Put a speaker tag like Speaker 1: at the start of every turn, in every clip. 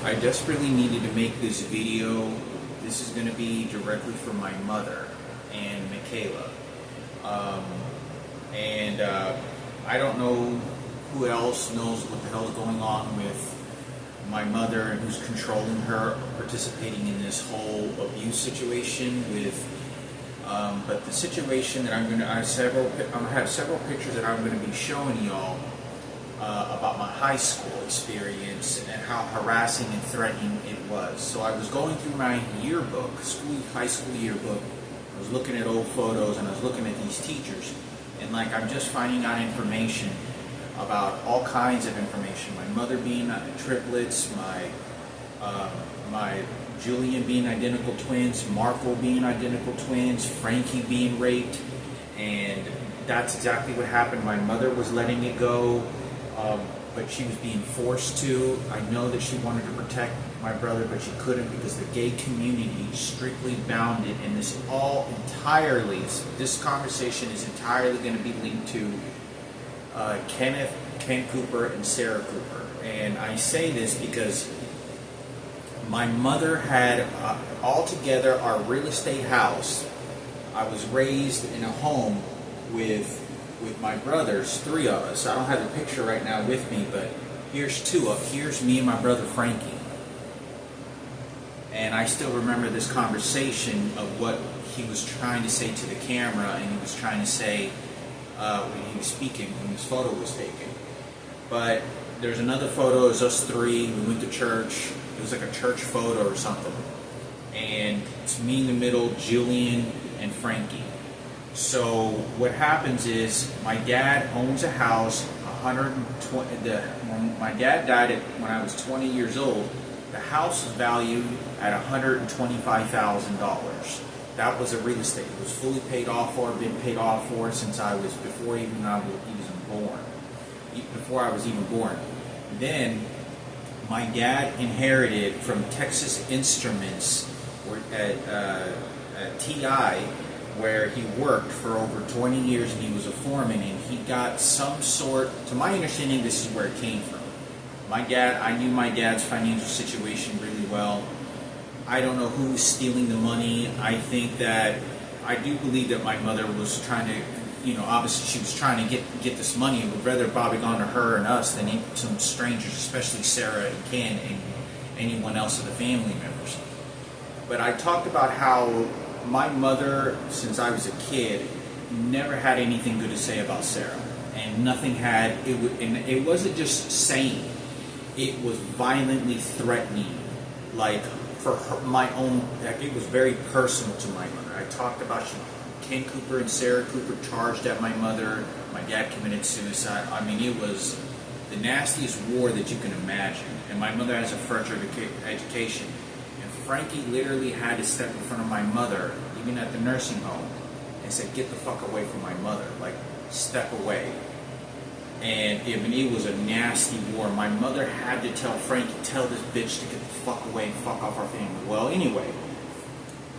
Speaker 1: I desperately needed to make this video. This is going to be directly for my mother and Mikayla. I don't know who else knows what the hell is going on with my mother and who's controlling her, participating in this whole abuse situation with. But the situation that I have several pictures that I'm going to be showing y'all about my high school experience and how harassing and threatening it was. So I was going through my yearbook, high school yearbook. I was looking at old photos and I was looking at these teachers, and like I'm just finding out information about all kinds of information. My mother being triplets, my Julian being identical twins, Marco being identical twins, Frankie being raped, and that's exactly what happened. My mother was letting it go, but she was being forced to. I know that she wanted to protect my brother, but she couldn't because the gay community strictly bound it, and this conversation is entirely going to be linked to Ken Cooper and Sarah Cooper. And I say this because my mother had altogether our real estate house. I was raised in a home with my brothers, three of us. I don't have the picture right now with me, but here's here's me and my brother Frankie. And I still remember this conversation of what he was trying to say to the camera, and he was trying to say when he was speaking, when his photo was taken. But there's another photo, it was us three, we went to church. It was like a church photo or something. And it's me in the middle, Julian and Frankie. So what happens is my dad owns a house, 120. When my dad died when I was 20 years old, the house was valued at $125,000. That was a real estate. It was fully paid off for, been paid off for since I was before I was even born. Then my dad inherited from Texas Instruments at TI, where he worked for over 20 years, and he was a foreman, and he got some sort, to my understanding, this is where it came from. I knew my dad's financial situation really well. I don't know who was stealing the money. I do believe that my mother was trying to, obviously she was trying to get this money. It would rather probably gone to her and us than some strangers, especially Sarah and Ken and anyone else of the family members. But I talked about how my mother, since I was a kid, never had anything good to say about Sarah, and it wasn't just saying, it was violently threatening, like for her, my own. It was very personal to my mother. I talked about Ken Cooper and Sarah Cooper charged at my mother. My dad committed suicide. I mean, it was the nastiest war that you can imagine. And my mother has a further education. And Frankie literally had to step in front of my mother, even at the nursing home, and said, "Get the fuck away from my mother. Like, step away." And it was a nasty war. My mother had to tell Frankie, "Tell this bitch to get the fuck away and fuck off our family." Well, anyway,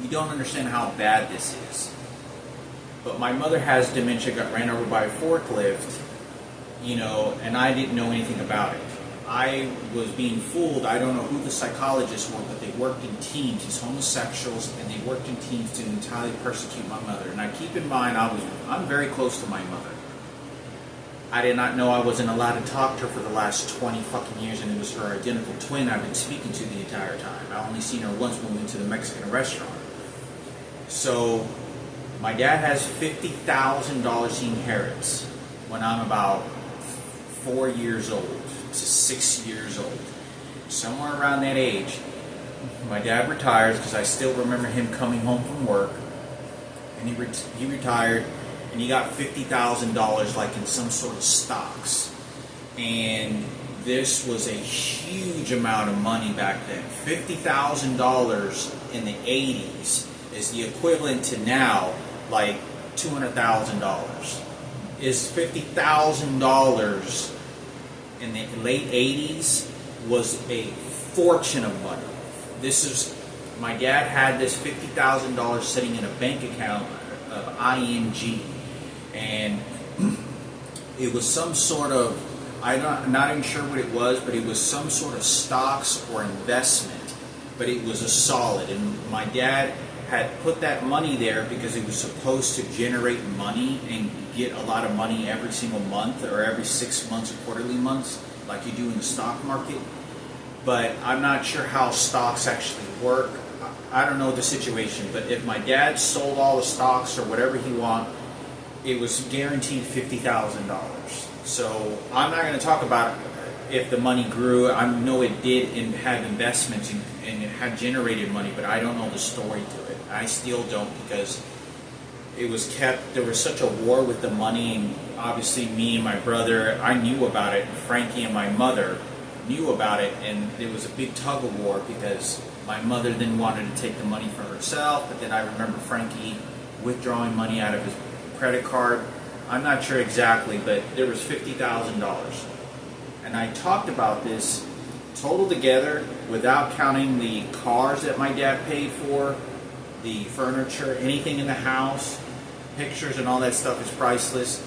Speaker 1: you don't understand how bad this is. But my mother has dementia, got ran over by a forklift, and I didn't know anything about it. I was being fooled. I don't know who the psychologists were, but they worked in teams, these homosexuals, and they worked in teams to entirely persecute my mother. And I keep in mind, I'm very close to my mother. I did not know I wasn't allowed to talk to her for the last 20 fucking years, and it was her identical twin I've been speaking to the entire time. I only seen her once when we went to the Mexican restaurant. So my dad has $50,000 he inherits when I'm about 4 years old to 6 years old. Somewhere around that age, my dad retires, because I still remember him coming home from work, and he retired, and he got $50,000 like in some sort of stocks. And this was a huge amount of money back then. $50,000 in the 80s is the equivalent to now like $200,000. Is $50,000 in the late 80s was a fortune of money. My dad had this $50,000 sitting in a bank account of ING, and it was some sort of I'm not even sure what it was, but it was some sort of stocks or investment, but it was a solid. And my dad had put that money there because it was supposed to generate money and get a lot of money every single month or every 6 months or quarterly months like you do in the stock market. But I'm not sure how stocks actually work. I don't know the situation, but if my dad sold all the stocks or whatever he wanted, it was guaranteed $50,000. So I'm not going to talk about if the money grew. I know it did and had investments and it had generated money, but I don't know the story to it. I still don't, because it was kept, there was such a war with the money, and obviously me and my brother, I knew about it, and Frankie and my mother knew about it, and there was a big tug of war because my mother then wanted to take the money for herself, but then I remember Frankie withdrawing money out of his credit card. I'm not sure exactly, but there was $50,000. And I talked about this total together, without counting the cars that my dad paid for, the furniture, anything in the house, pictures and all that stuff is priceless.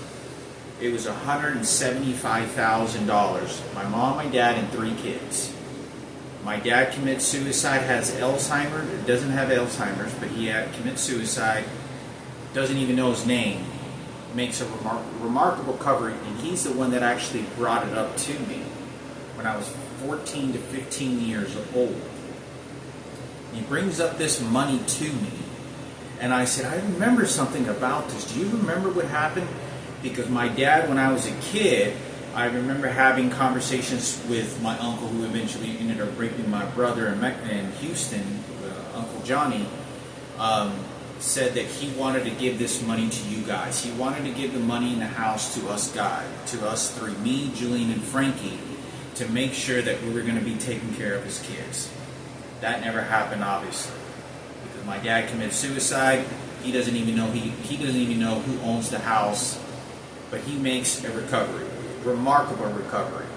Speaker 1: It was $175,000. My mom, my dad, and 3 kids. My dad commits suicide, has Alzheimer's. It doesn't have Alzheimer's, but he commits suicide. Doesn't even know his name. Makes a remarkable recovery, and he's the one that actually brought it up to me when I was 14 to 15 years old. He brings up this money to me, and I said, I remember something about this. Do you remember what happened? Because my dad, when I was a kid, I remember having conversations with my uncle, who eventually ended up raping my brother in Houston, Uncle Johnny, said that he wanted to give this money to you guys. He wanted to give the money in the house to us guys, to us 3, me, Julian, and Frankie, to make sure that we were going to be taking care of his kids. That never happened, obviously, because my dad committed suicide. He doesn't even know he doesn't even know who owns the house, but he makes a recovery, remarkable recovery.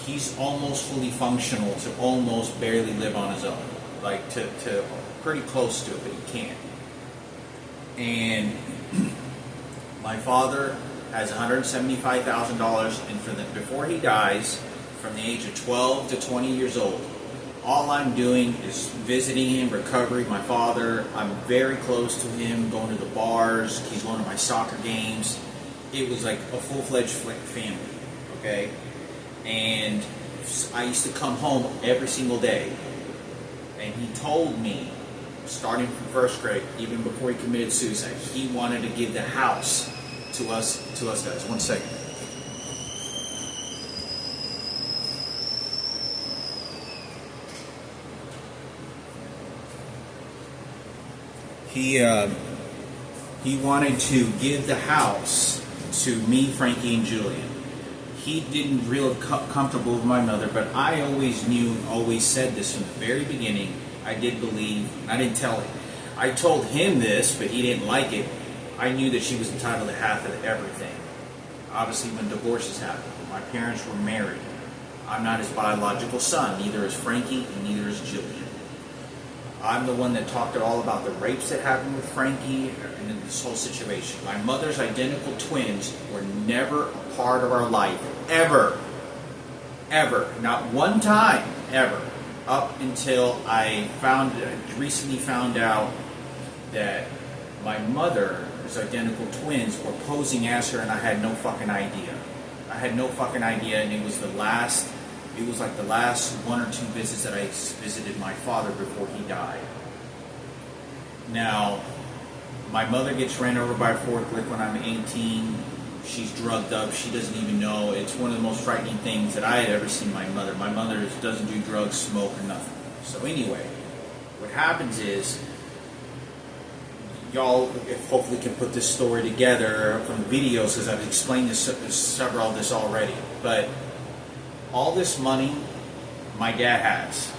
Speaker 1: He's almost fully functional to almost barely live on his own, like to pretty close to it, but he can't. And my father has $175,000, and before he dies, from the age of 12 to 20 years old, all I'm doing is visiting him, recovery. My father, I'm very close to him, going to the bars. He's going to my soccer games. It was like a full-fledged family, okay? And I used to come home every single day, and he told me, starting from first grade, even before he committed suicide, he wanted to give the house to us guys. One second. He wanted to give the house to me, Frankie, and Julian. He didn't feel comfortable with my mother, but I always knew, always said this from the very beginning. I did believe, I didn't tell him. I told him this, but he didn't like it. I knew that she was entitled to half of everything. Obviously, when divorces happen, my parents were married. I'm not his biological son, neither is Frankie, and neither is Julian. I'm the one that talked all about the rapes that happened with Frankie and this whole situation. My mother's identical twins were never a part of our life, ever. Ever. Not one time, ever. Up until I recently found out that my mother's identical twins were posing as her, and I had no fucking idea. I had no fucking idea, and it was like the last 1 or 2 visits that I visited my father before he died. Now, my mother gets ran over by a forklift when I'm 18. She's drugged up. She doesn't even know. It's one of the most frightening things that I had ever seen my mother. My mother doesn't do drugs, smoke, or nothing. So anyway, what happens is, y'all hopefully can put this story together from the videos, because I've explained several of this already. But all this money my dad has.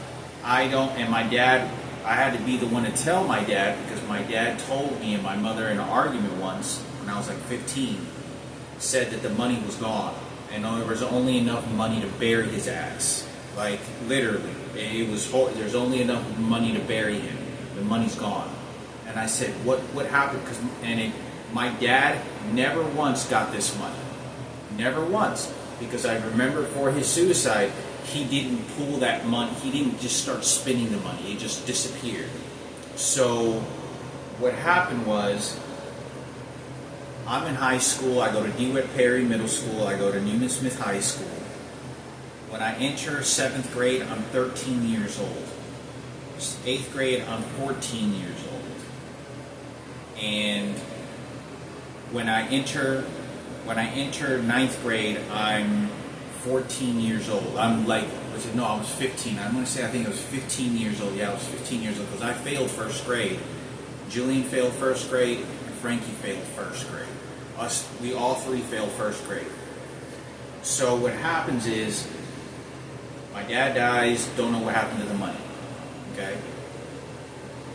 Speaker 1: I don't, and my dad, I had to be the one to tell my dad, because my dad told me and my mother in an argument once when I was like 15, said that the money was gone, and there was only enough money to bury his ass. Like, literally, there's only enough money to bury him. The money's gone. And I said, what happened? My dad never once got this money. Never once. because I remember for his suicide, he didn't pull that money. He didn't just start spending the money. It just disappeared. So what happened was, I'm in high school. I go to DeWitt Perry Middle School. I go to Newman Smith High School. When I enter 7th grade, I'm 13 years old. 8th grade, I'm 14 years old. And when I enter 9th grade, I'm 14 years old. I'm like, I was 15. I'm going to say I think I was 15 years old. Yeah, I was 15 years old because I failed 1st grade. Julian failed 1st grade, and Frankie failed 1st grade. We all three failed 1st grade. So what happens is, my dad dies, don't know what happened to the money. Okay?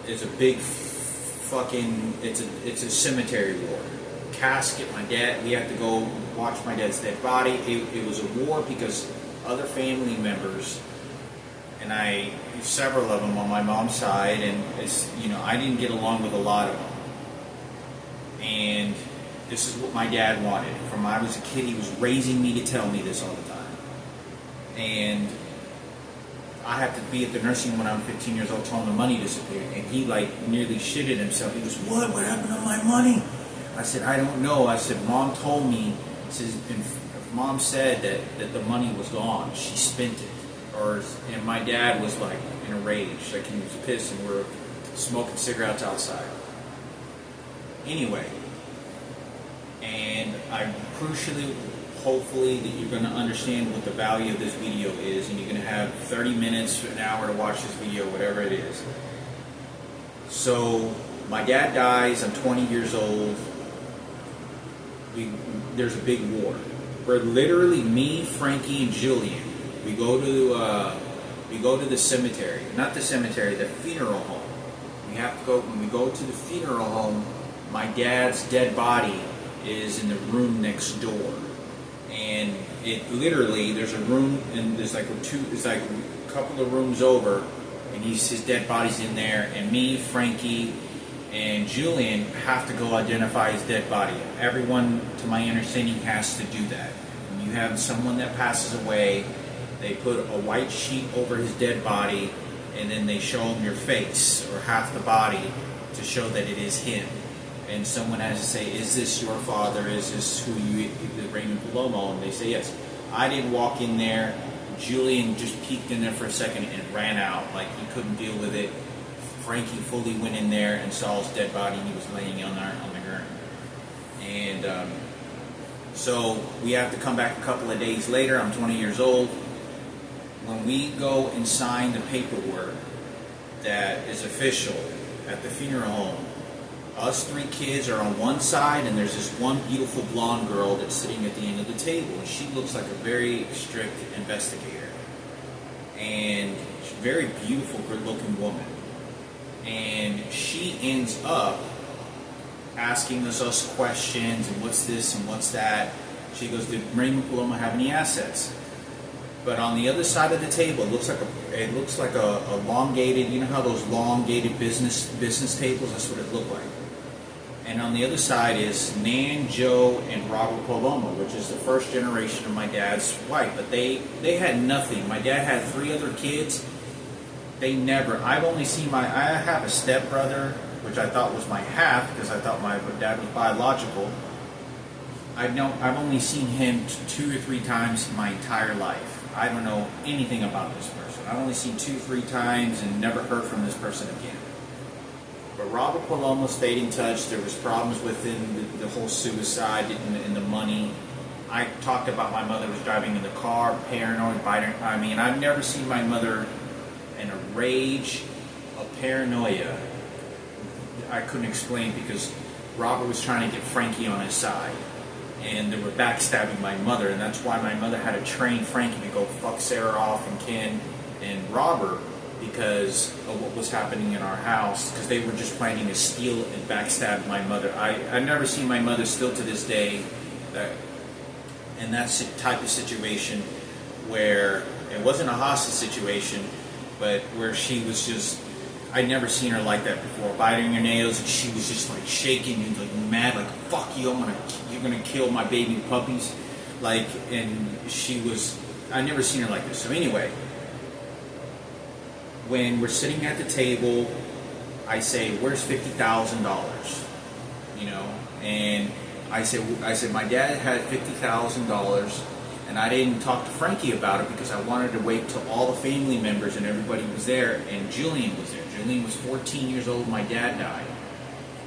Speaker 1: It's a big fucking, it's a cemetery war. Casket, we had to go watch my dad's dead body. It was a war because other family members, and several of them on my mom's side, and I didn't get along with a lot of them. And this is what my dad wanted. From when I was a kid, he was raising me to tell me this all the time. And I had to be at the nursing home when I'm 15 years old telling him the money disappeared. And he nearly shitted himself. He goes, what happened to my money? I said, I don't know. I said, Mom told me. Mom said that the money was gone. She spent it. And my dad was in a rage. He was pissed, and we're smoking cigarettes outside. Anyway, and I crucially, hopefully, that you're going to understand what the value of this video is, and you're going to have 30 minutes, an hour to watch this video, whatever it is. So, my dad dies. I'm 20 years old. There's a big war. Where literally me, Frankie, and Julian, we go to the cemetery. Not the cemetery, the funeral home. When we go to the funeral home, my dad's dead body is in the room next door. And it literally, there's a room, and there's a couple of rooms over, and his dead body's in there, and me, Frankie, and Julian have to go identify his dead body. Everyone, to my understanding, has to do that. When you have someone that passes away, they put a white sheet over his dead body, and then they show him your face, or half the body, to show that it is him. And someone has to say, is this your father? Is this Raymond Palomo? And they say yes. I didn't walk in there. Julian just peeked in there for a second and ran out. He couldn't deal with it. Frankie fully went in there and saw his dead body, and he was laying on the ground. And so we have to come back a couple of days later. I'm 20 years old. When we go and sign the paperwork that is official at the funeral home, us three kids are on one side, and there's this one beautiful blonde girl that's sitting at the end of the table, and she looks like a very strict investigator. And she's a very beautiful, good-looking woman. And she ends up asking us questions, and what's this and what's that. She goes, did Raymond Palomo have any assets? But on the other side of the table, it looks like a elongated, you know how those elongated business tables, that's what it looked like. And on the other side is Nan, Joe, and Robert Palomo, which is the first generation of my dad's wife. But they had nothing. My dad had 3 other kids. I have a stepbrother, which I thought was my half, because I thought my dad was biological. I've only seen him 2 or 3 times in my entire life. I don't know anything about this person. I've only seen 2 or 3 times and never heard from this person again. But Robert Palomo stayed in touch. There was problems within the whole suicide and the money. I talked about my mother was driving in the car, paranoid, I've never seen my mother in a rage, a paranoia. I couldn't explain, because Robert was trying to get Frankie on his side. And they were backstabbing my mother, and that's why my mother had to train Frankie to go fuck Sarah off and Ken and Robert, because of what was happening in our house, because they were just planning to steal and backstab my mother. I've never seen my mother still to this day in that type of situation where it wasn't a hostage situation, but where she was just, I'd never seen her like that before, biting her nails, and she was just shaking and mad, fuck you, you're gonna kill my baby puppies. Like, and she was, I never seen her like this. So anyway, when we're sitting at the table, I say, "Where's $50,000?" You know, and I said, my dad had $50,000, and I didn't talk to Frankie about it because I wanted to wait till all the family members and everybody was there, and Julian was there. Julian was 14 years old. My dad died.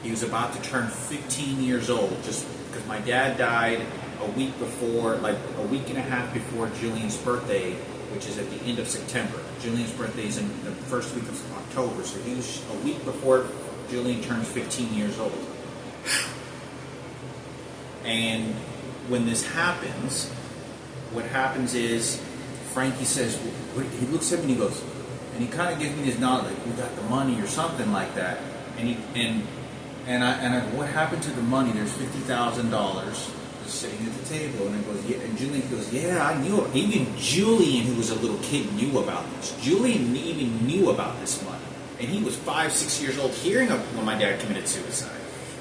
Speaker 1: He was about to turn 15 years old, just because my dad died a week before, like a week and a half before Julian's birthday, which is at the end of September. Julian's birthday is in the first week of October, so he was a week before Julian turns 15 years old. And when this happens, what happens is Frankie says, he looks at me and he goes, and he kind of gives me this nod, like, "We got the money," or something like that. And I go, "What happened to the money? There's $50,000 just sitting at the table." And it goes, "Yeah." And Julian goes, "Yeah, I knew it." Even Julian, who was a little kid, knew about this. Julian even knew about this money, and he was 5, 6 years old, hearing of when my dad committed suicide.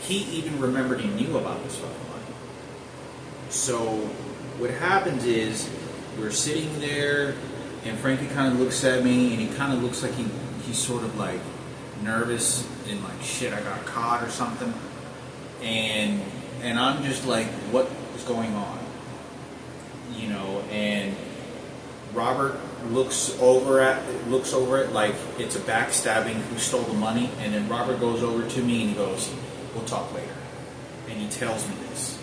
Speaker 1: He even remembered he knew about this fucking money. So what happens is we're sitting there, and Frankie kind of looks at me, and he kind of looks like he's sort of like nervous and like, shit, I got caught or something. And I'm just like, what is going on? You know, and Robert looks over it like it's a backstabbing, who stole the money. And then Robert goes over to me and he goes, "We'll talk later." And he tells me this.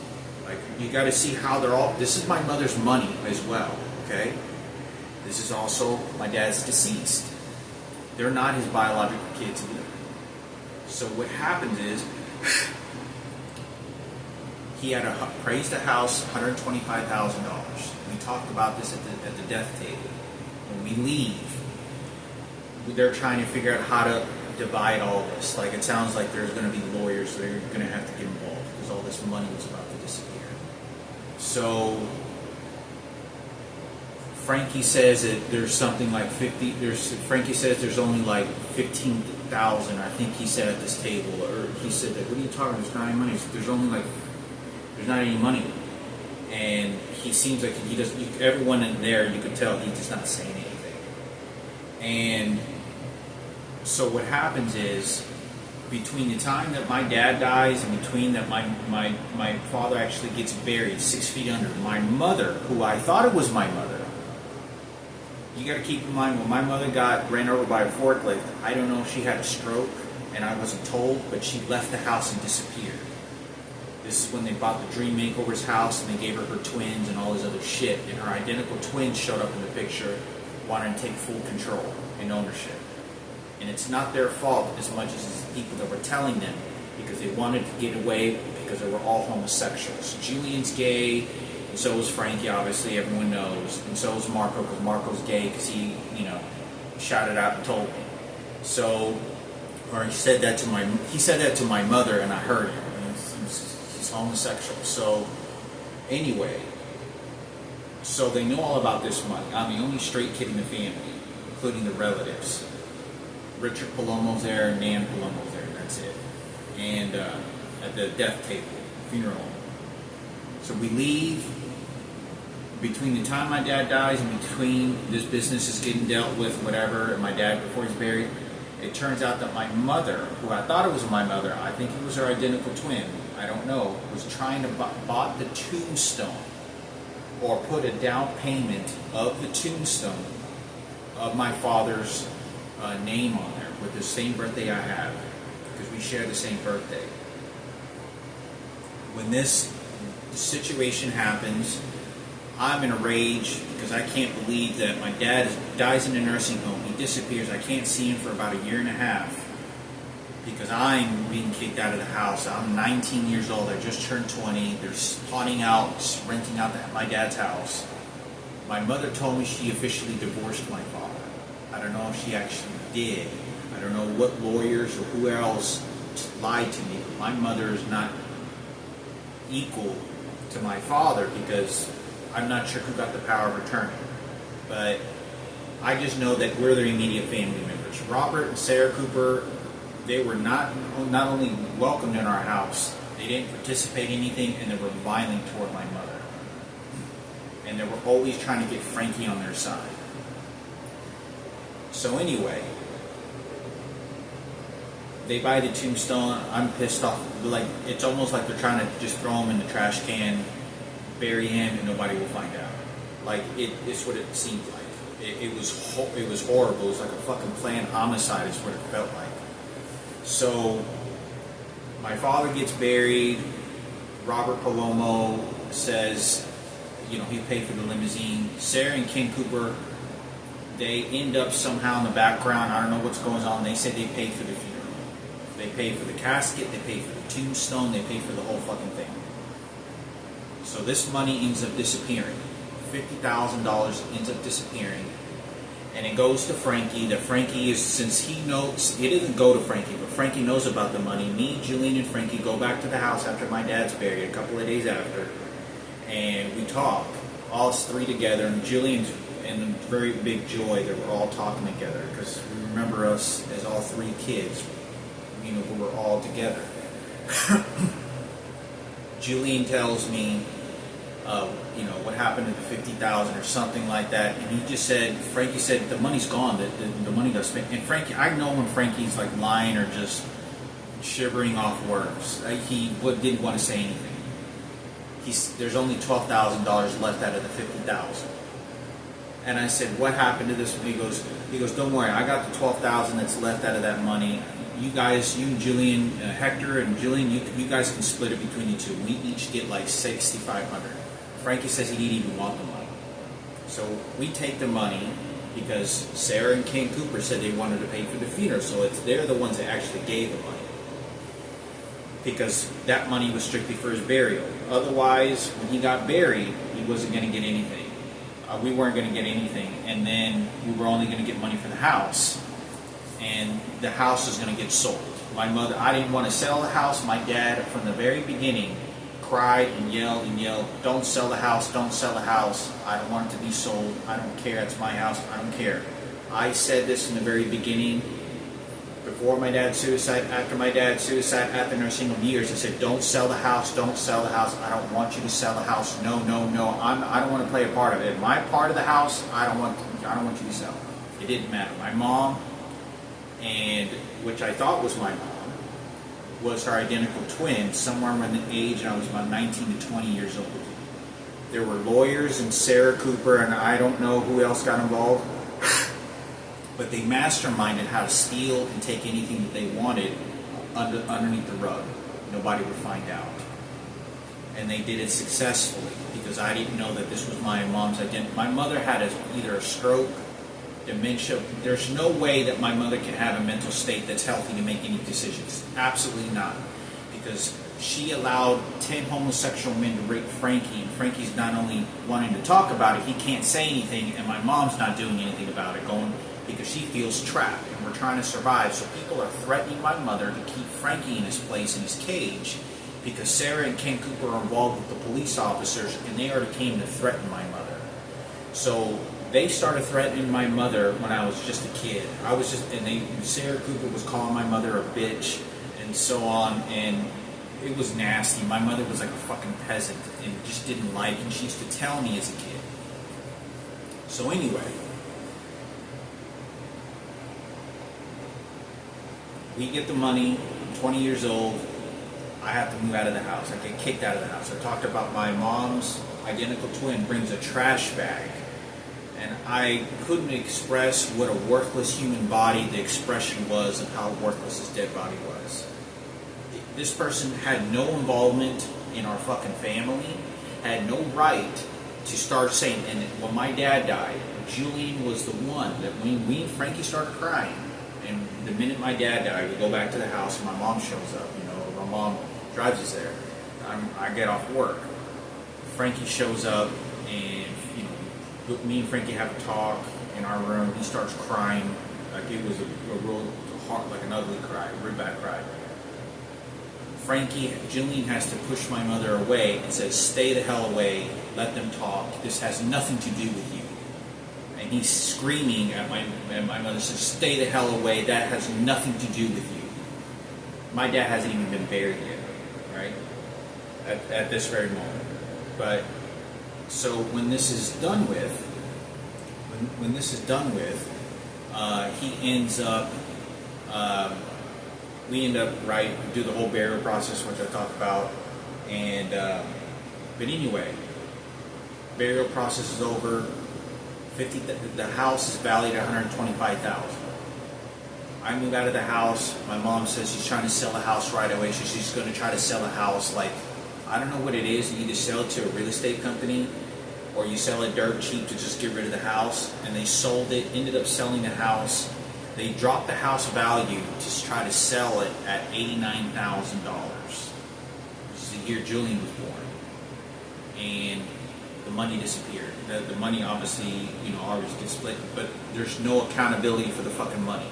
Speaker 1: Like, you got to see how they're all, this is my mother's money as well, okay? This is also, my dad's deceased. They're not his biological kids either. So what happens is, he had appraised the house $125,000. We talked about this at the death table. When we leave, they're trying to figure out how to divide all this. Like, it sounds like there's going to be lawyers that are going to have to get involved because all this money was about to disappear. So Frankie says that there's something like Frankie says there's only like 15,000. I think he said at this table, or he said that, "What are you talking? There's not any money." There's not any money, and he seems like he doesn't. Everyone in there, you could tell he's just not saying anything. And so what happens is, between the time that my dad dies and between that my father actually gets buried 6 feet under, my mother, who I thought it was my mother, you got to keep in mind, when my mother got ran over by a forklift, I don't know if she had a stroke, and I wasn't told, but she left the house and disappeared. This is when they bought the Dream Makeover's house, and they gave her twins and all this other shit, and her identical twins showed up in the picture, wanting to take full control and ownership. And it's not their fault as much as it's the people that were telling them, because they wanted to get away because they were all homosexuals. Julian's gay, and so was Frankie, obviously, everyone knows. And so was Marco, because Marco's gay, because he, shouted out and told me. So, or he said that to my mother, and I heard him. He's homosexual. So, anyway, so they know all about this money. I'm the only straight kid in the family, including the relatives. Richard Palomo's there, Nan Palomo's there, and that's it. And at the death table, funeral. So we leave. Between the time my dad dies and between this business is getting dealt with, whatever, and my dad before he's buried, it turns out that my mother, who I thought it was my mother, I think it was her identical twin, I don't know, was trying to bought the tombstone, or put a down payment of the tombstone of my father's name on there, with the same birthday I have, because we share the same birthday. When this situation happens, I'm in a rage because I can't believe that my dad dies in a nursing home. He disappears. I can't see him for about a year and a half because I'm being kicked out of the house. I'm 19 years old. I just turned 20. They're plotting out, renting out my dad's house. My mother told me she officially divorced my father. I don't know if she actually did. I don't know what lawyers or who else lied to me. But my mother is not equal to my father because I'm not sure who got the power of attorney. But I just know that we're their immediate family members. Robert and Sarah Cooper, they were not only welcomed in our house, they didn't participate in anything, and they were violent toward my mother. and they were always trying to get Frankie on their side. So anyway, they buy the tombstone. I'm pissed off. Like, it's almost like they're trying to just throw him in the trash can, bury him, and nobody will find out. Like, it's what it seemed like. It was horrible. It was like a fucking planned homicide is what it felt like. So my father gets buried. Robert Palomo says, you know, he paid for the limousine. Sarah and Ken Cooper, they end up somehow in the background. I don't know what's going on. They said they paid for the funeral. They paid for the casket. They paid for the tombstone. They paid for the whole fucking thing. So this money ends up disappearing. $50,000 ends up disappearing, and it goes to Frankie. That Frankie is, since he knows, it doesn't go to Frankie, but Frankie knows about the money. Me, Julian, and Frankie go back to the house after my dad's buried, a couple of days after, and we talk, all us three together, and Julian's in a very big joy that we're all talking together, because we remember us as all three kids, you know, we were all together. Julian tells me, you know, what happened to the 50,000 or something like that, and he just said, Frankie said, the money's gone, the money got spent. And Frankie, I know when Frankie's like lying or just shivering off words. He didn't want to say anything. There's only $12,000 left out of the 50,000. And I said, what happened to this? He goes, don't worry, I got the 12,000 that's left out of that money. You guys, you and Julian, Hector and Julian, you guys can split it between you two. We each get like $6,500. Frankie says he didn't even want the money. So we take the money because Sarah and Ken Cooper said they wanted to pay for the funeral. So they're the ones that actually gave the money, because that money was strictly for his burial. Otherwise, when he got buried, he wasn't going to get anything. We weren't going to get anything. And then we were only going to get money for the house. And the house is going to get sold. My mother, I didn't want to sell the house. My dad, from the very beginning, cried and yelled, don't sell the house, don't sell the house. I don't want it to be sold. I don't care. It's my house. I don't care. I said this in the very beginning, before my dad's suicide, after my dad's suicide, after nursing home years. I said, don't sell the house, don't sell the house. I don't want you to sell the house. No. I don't want to play a part of it. My part of the house, I don't want you to sell. It didn't matter. My mom, and which I thought was my mom, was her identical twin, somewhere around the age, and I was about 19 to 20 years old. There were lawyers and Sarah Cooper, and I don't know who else got involved, but they masterminded how to steal and take anything that they wanted underneath the rug. Nobody would find out. And they did it successfully, because I didn't know that this was my mom's identity. My mother had either a stroke, dementia. There's no way that my mother can have a mental state that's healthy to make any decisions. Absolutely not. Because she allowed 10 homosexual men to rape Frankie, and Frankie's not only wanting to talk about it, he can't say anything, and my mom's not doing anything about it, because she feels trapped, and we're trying to survive. So people are threatening my mother to keep Frankie in his place, in his cage, because Sarah and Ken Cooper are involved with the police officers, and they already came to threaten my mother. So they started threatening my mother when I was just a kid. Sarah Cooper was calling my mother a bitch and so on, and it was nasty. My mother was like a fucking peasant and just didn't like, and she used to tell me as a kid. So anyway, we get the money, I'm 20 years old, I have to move out of the house. I get kicked out of the house. I talked about my mom's identical twin brings a trash bag. And I couldn't express what a worthless human body the expression was of how worthless his dead body was. This person had no involvement in our fucking family, had no right to start saying, and when my dad died, Julian was the one that when me and Frankie started crying, and the minute my dad died, we go back to the house and my mom shows up, my mom drives us there. I get off work. Frankie shows up, and me and Frankie have a talk in our room. He starts crying, like it was a real hard, like an ugly cry, a real bad cry. Julian has to push my mother away and says, stay the hell away, let them talk, this has nothing to do with you. And he's screaming at my mother, says, stay the hell away, that has nothing to do with you. My dad hasn't even been buried yet, right? At this very moment. But So when this is done with, he ends up, we end up, right, do the whole burial process, which I talked about, and, but anyway, burial process is over. The house is valued at $125,000. I move out of the house. My mom says she's trying to sell a house right away. She's going to try to sell a house. Like, I don't know what it is. You either sell it to a real estate company or you sell it dirt cheap to just get rid of the house. And they sold it, ended up selling the house. They dropped the house value to try to sell it at $89,000, which is the year Julian was born. And the money disappeared. The money obviously, always gets split, but there's no accountability for the fucking money.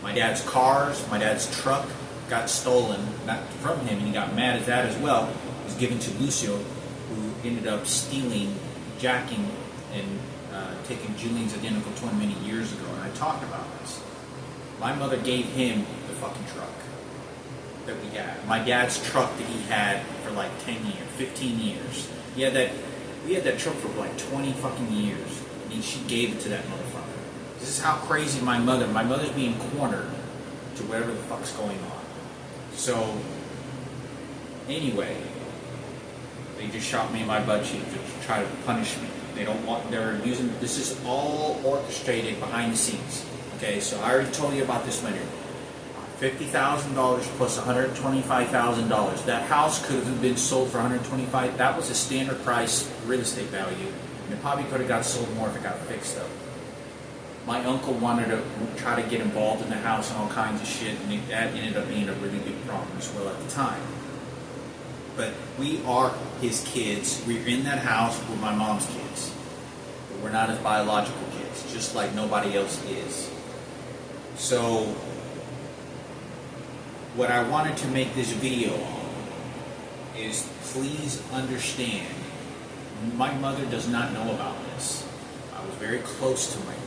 Speaker 1: My dad's cars, my dad's truck got stolen, not from him, and he got mad at that as well. It was given to Lucio, who ended up stealing, jacking, and taking Julian's identical twin many years ago, and I talked about this. My mother gave him the fucking truck that we had. My dad's truck that he had for like 10 years, 15 years. We had that truck for like 20 fucking years, and she gave it to that motherfucker. This is how crazy my mother's being cornered to whatever the fuck's going on. So, anyway, they just shot me in my butt cheek to try to punish me. This is all orchestrated behind the scenes. Okay, so I already told you about this matter. $50,000 plus $125,000. That house could have been sold for $125,000. That was a standard price real estate value, and it probably could have got sold more if it got fixed up. My uncle wanted to try to get involved in the house and all kinds of shit, and that ended up being a really big problem as well at the time. But we are his kids. We're in that house with my mom's kids. But we're not his biological kids, just like nobody else is. So, what I wanted to make this video on is, please understand, my mother does not know about this. I was very close to my mother.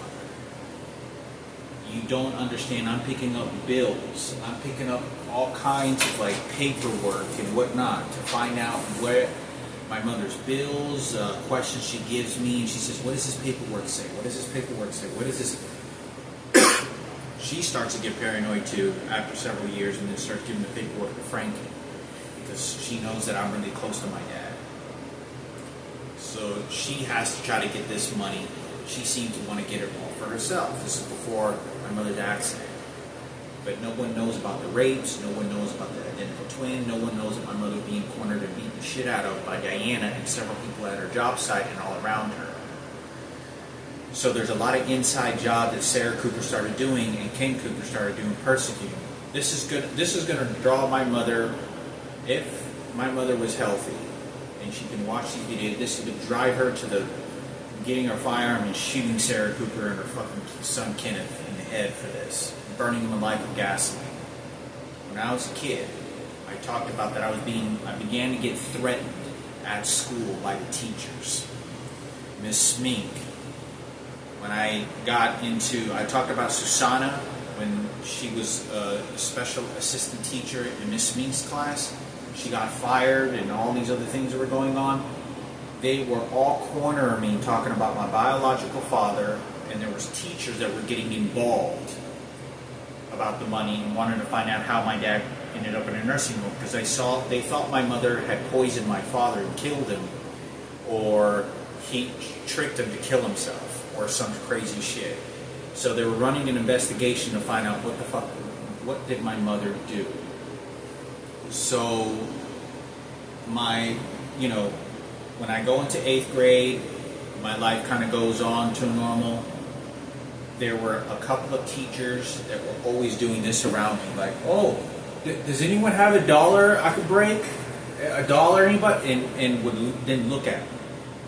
Speaker 1: You don't understand. I'm picking up bills. I'm picking up all kinds of like paperwork and whatnot to find out where my mother's bills, questions she gives me, and she says, "What does this paperwork say? What does this paperwork say? What is this?" She starts to get paranoid too after several years, and then starts giving the paperwork to Frankie because she knows that I'm really close to my dad. So she has to try to get this money. She seemed to want to get it all for herself. This is before my mother's accident. But no one knows about the rapes. No one knows about the identical twin. No one knows that my mother was being cornered and beaten the shit out of by Diana and several people at her job site and all around her. So there's a lot of inside job that Sarah Cooper started doing and Ken Cooper started doing, persecuting. This is going to draw my mother, if my mother was healthy and she can watch these videos, this would drive her to the getting her firearm and shooting Sarah Cooper and her fucking son Kenneth in the head for this, burning him alive with gasoline. When I was a kid, I talked about that I began to get threatened at school by the teachers. Miss Smink. When I talked about Susanna when she was a special assistant teacher in Miss Smink's class. She got fired and all these other things that were going on. They were all cornering me talking about my biological father, and there was teachers that were getting involved about the money and wanted to find out how my dad ended up in a nursing home because they thought my mother had poisoned my father and killed him, or he tricked him to kill himself, or some crazy shit. So they were running an investigation to find out what did my mother do. So when I go into 8th grade, my life kind of goes on to normal. There were a couple of teachers that were always doing this around me, like, "Oh, does anyone have $1 I could break? $1, anybody?" And would then look at me.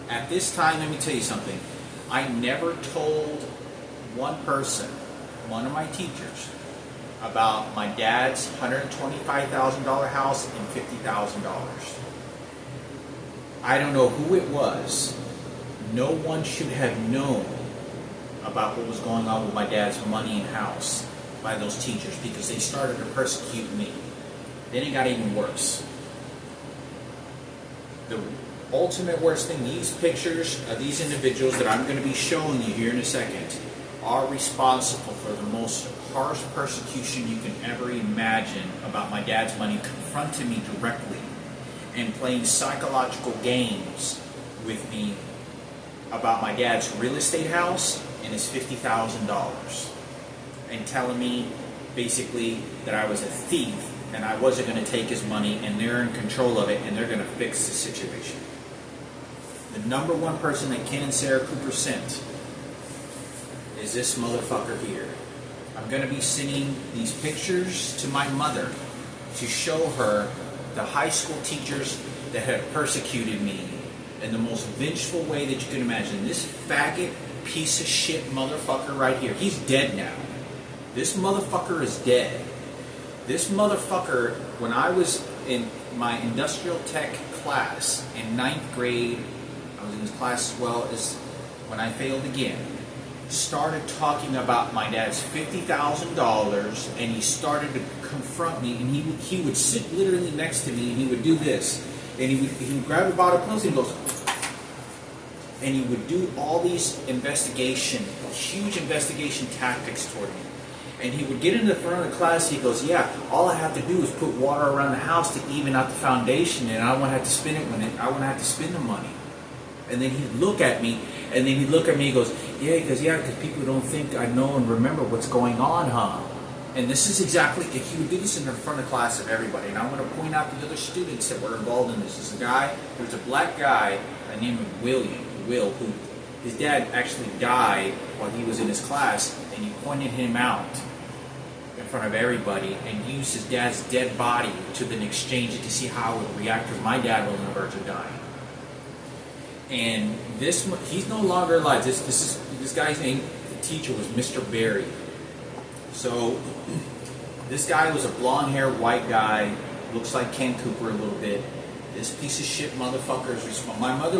Speaker 1: At this time, let me tell you something. I never told one person, one of my teachers, about my dad's $125,000 house and $50,000. I don't know who it was. No one should have known about what was going on with my dad's money and house by those teachers because they started to persecute me. Then it got even worse. ultimate worst thing, these pictures of these individuals that I'm going to be showing you here in a second are responsible for the most harsh persecution you can ever imagine about my dad's money, confronting me directly and playing psychological games with me about my dad's real estate house and his $50,000, and telling me basically that I was a thief and I wasn't going to take his money, and they're in control of it and they're going to fix the situation. The number one person that Ken and Sarah Cooper sent is this motherfucker here. I'm going to be sending these pictures to my mother to show her the high school teachers that have persecuted me in the most vengeful way that you can imagine. This faggot piece of shit motherfucker right here, he's dead now. This motherfucker is dead. This motherfucker, when I was in my industrial tech class in 9th grade, I was in his class as well as when I failed again, started talking about my dad's $50,000, and he started to confront me, and he would sit literally next to me, and he would do this, and he would grab a bottle of pills, and he goes, and he would do all these huge investigation tactics toward me. And he would get into the front of the class, he goes, yeah, all I have to do is put water around the house to even out the foundation, and I won't have to spend I won't have to spend the money. And then he'd look at me, and he goes, because people don't think I know and remember what's going on, huh? And this is exactly, he would do this in the front of class of everybody. And I want to point out the other students that were involved in this. There's a black guy named Will, who his dad actually died while he was in his class, and he pointed him out in front of everybody and used his dad's dead body to then exchange it to see how it would react, because my dad was on the verge of dying. And he's no longer alive. This guy's name, the teacher, was Mr. Barry. So this guy was a blonde-haired white guy, looks like Ken Cooper a little bit. This piece of shit motherfucker is responsible. My mother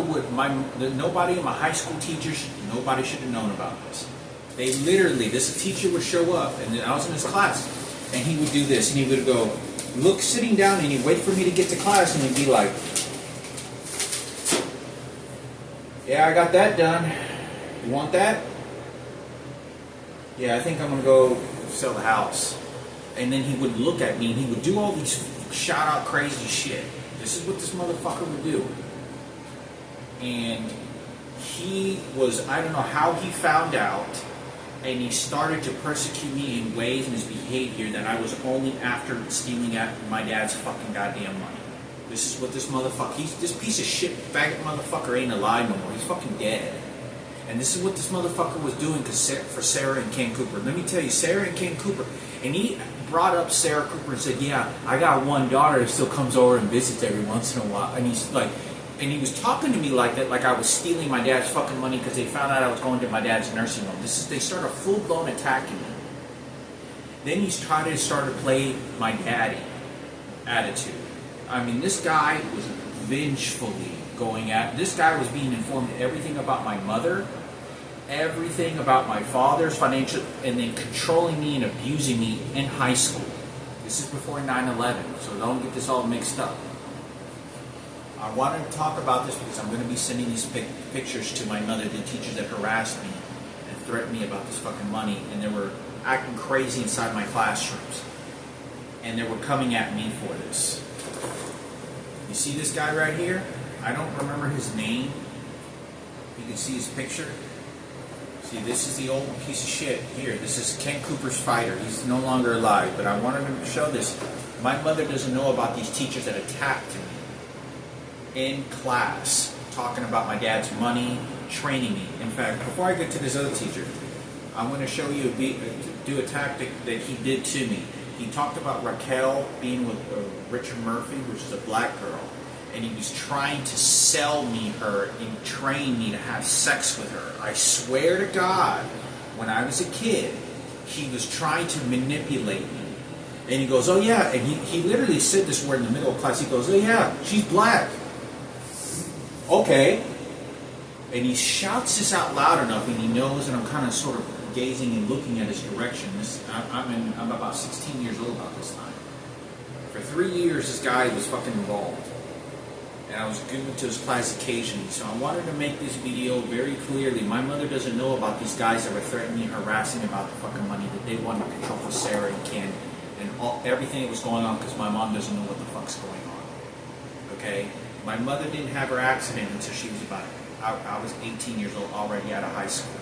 Speaker 1: nobody in my high school teachers, nobody should have known about this. They literally, this teacher would show up, and I was in his class, and he would do this, and he would go, sitting down, and he'd wait for me to get to class, and he'd be like, yeah, I got that done. You want that? Yeah, I think I'm going to go sell the house. And then he would look at me, and he would do all these shout-out crazy shit. This is what this motherfucker would do. And he was, I don't know how he found out, and he started to persecute me in ways in his behavior that I was only after stealing at my dad's fucking goddamn money. This is what this motherfucker, this piece of shit faggot motherfucker ain't alive no more. He's fucking dead. And this is what this motherfucker was doing for Sarah and Ken Cooper. Let me tell you, Sarah and Ken Cooper, and he brought up Sarah Cooper and said, yeah, I got one daughter who still comes over and visits every once in a while. And he's like, and he was talking to me like that, like I was stealing my dad's fucking money because they found out I was going to my dad's nursing home. They started full-blown attacking me. Then he started to play my daddy attitude. I mean, this guy was vengefully going at, this guy was being informed everything about my mother, everything about my father's financial, and then controlling me and abusing me in high school. This is before 9/11, so don't get this all mixed up. I wanted to talk about this because I'm going to be sending these pictures to my mother, the teachers that harassed me and threatened me about this fucking money, and they were acting crazy inside my classrooms. And they were coming at me for this. You see this guy right here? I don't remember his name. You can see his picture. See, this is the old piece of shit here. This is Ken Cooper's fighter. He's no longer alive, but I wanted him to show this. My mother doesn't know about these teachers that attacked me in class, talking about my dad's money, training me. In fact, before I get to this other teacher, I'm going to show you do a tactic that he did to me. He talked about Raquel being with Richard Murphy, which is a black girl, and he was trying to sell me her and train me to have sex with her. I swear to God, when I was a kid, he was trying to manipulate me. And he goes, oh yeah, and he literally said this word in the middle of class. He goes, oh yeah, she's black. Okay. And he shouts this out loud enough, and he knows that I'm kind of sort of gazing and looking at his direction. I'm about 16 years old about this time. For 3 years, this guy was fucking involved. and I was good to his class occasionally. So I wanted to make this video very clearly. My mother doesn't know about these guys that were threatening and harassing about the fucking money that they wanted to control for Sarah and Ken and everything that was going on, because my mom doesn't know what the fuck's going on. Okay? My mother didn't have her accident until she was about, I was 18 years old, already out of high school.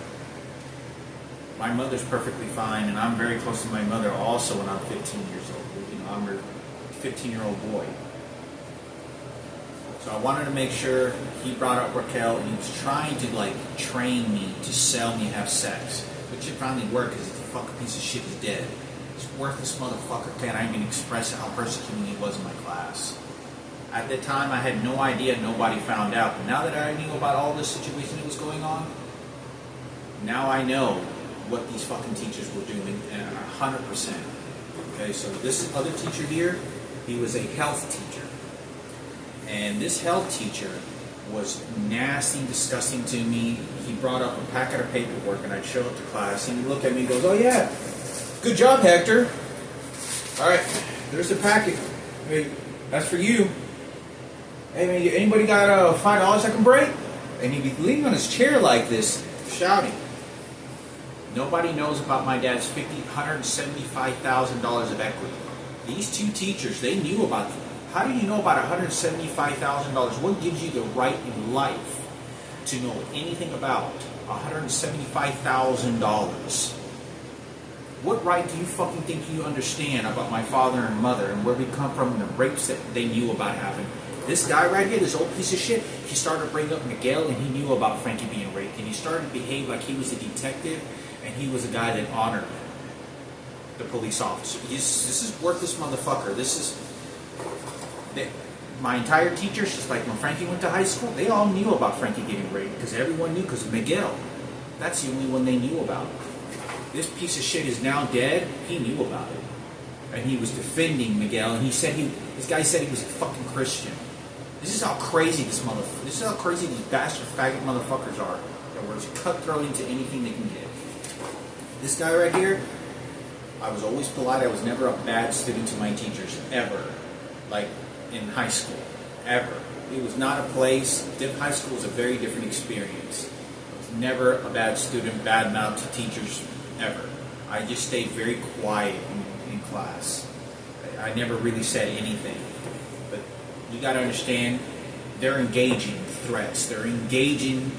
Speaker 1: My mother's perfectly fine, and I'm very close to my mother also when I'm 15 years old. You know, I'm her 15-year-old boy. So I wanted to make sure he brought up Raquel, and he was trying to like train me to sell me have sex, which it finally worked because the fucking piece of shit is dead. This worthless motherfucker can't even express how persecuting he was in my class. At the time, I had no idea. Nobody found out. But now that I knew about all this situation that was going on, now I know what these fucking teachers were doing, and 100%. Okay, so this other teacher here, he was a health teacher. And this health teacher was nasty and disgusting to me. He brought up a packet of paperwork, and I'd show up to class, and he'd look at me and goes, "Oh yeah, good job, Hector. All right, there's a packet. Hey, that's for you. Hey man, anybody got $5 I can break?" And he'd be leaning on his chair like this, shouting. Nobody knows about my dad's $175,000 of equity. These two teachers, they knew about them. How do you know about $175,000? What gives you the right in life to know anything about $175,000? What right do you fucking think you understand about my father and mother and where we come from and the rapes that they knew about having? This guy right here, this old piece of shit, he started to bring up Miguel, and he knew about Frankie being raped, and he started to behave like he was a detective and he was a guy that honored the police officer. This is worthless motherfucker. My entire teachers, just like when Frankie went to high school, they all knew about Frankie getting raped because everyone knew, because of Miguel. That's the only one they knew about. This piece of shit is now dead. He knew about it, and he was defending Miguel. And he said this guy said he was a fucking Christian. This is how crazy this is how crazy these bastard faggot motherfuckers are. That were just cutthroat into anything they can get. This guy right here, I was always polite. I was never a bad student to my teachers ever. Like in high school, ever. It was not a place. High school was a very different experience. I was never a bad student, bad mouth to teachers, ever. I just stayed very quiet in class. I never really said anything. But you got to understand, they're engaging threats. They're engaging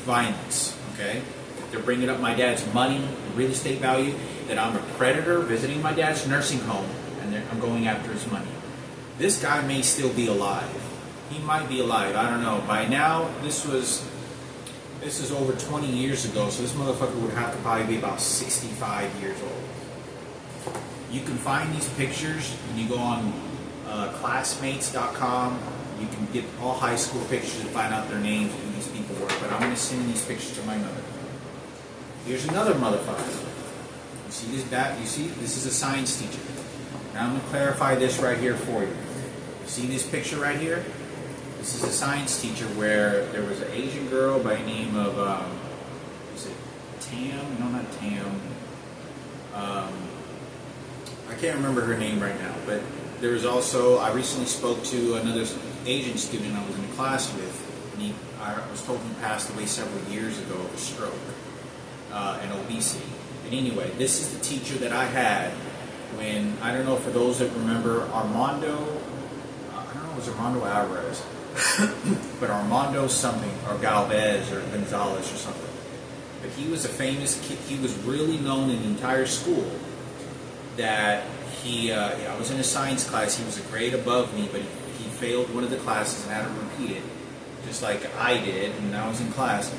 Speaker 1: violence. Okay, they're bringing up my dad's money, real estate value. That I'm a predator visiting my dad's nursing home, and I'm going after his money. This guy may still be alive. He might be alive. I don't know. By now, this is over 20 years ago, so this motherfucker would have to probably be about 65 years old. You can find these pictures when you go on classmates.com. You can get all high school pictures and find out their names and who these people were. But I'm going to send these pictures to my mother. Here's another motherfucker. You see this? You see? This is a science teacher. Now I'm going to clarify this right here for you. See this picture right here? This is a science teacher where there was an Asian girl by the name of, is it Tam? No, not Tam. I can't remember her name right now, but there was also, I recently spoke to another Asian student I was in a class with, and I was told he passed away several years ago of a stroke and obesity. And anyway, this is the teacher that I had when, I don't know, for those that remember, Armando, I don't know if it was Armando Alvarez, but Armando something, or Galvez, or Gonzalez, or something. But he was a famous kid. He was really known in the entire school that I was in a science class. He was a grade above me, but he failed one of the classes and had to repeat it, just like I did, and I was in class.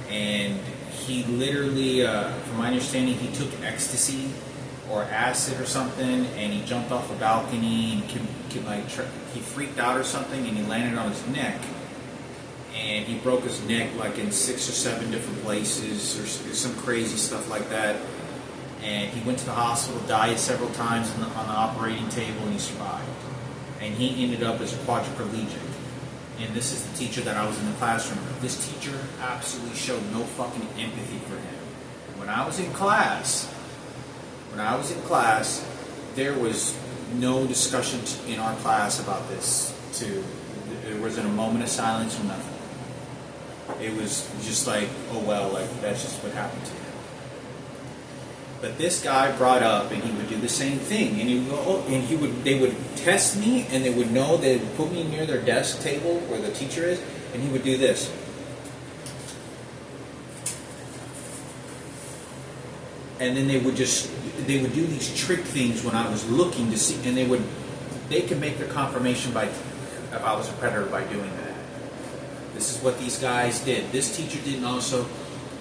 Speaker 1: And he literally, from my understanding, he took ecstasy or acid or something, and he jumped off a balcony, and he freaked out or something, and he landed on his neck, and he broke his neck like in 6 or 7 different places, or some crazy stuff like that. And he went to the hospital, died several times on the operating table, and he survived. And he ended up as a quadriplegic. And this is the teacher that I was in the classroom with. This teacher absolutely showed no fucking empathy for him. When I was in class, there was no discussion in our class about this. There wasn't a moment of silence or nothing. It was just like, oh well, like that's just what happened to him. But this guy brought up, and he would do the same thing, and he would go, oh, and they would test me, and they would know they would put me near their desk table where the teacher is, and he would do this. And then they would do these trick things when I was looking to see, and they could make their confirmation by if I was a predator by doing that. This is what these guys did. This teacher didn't also.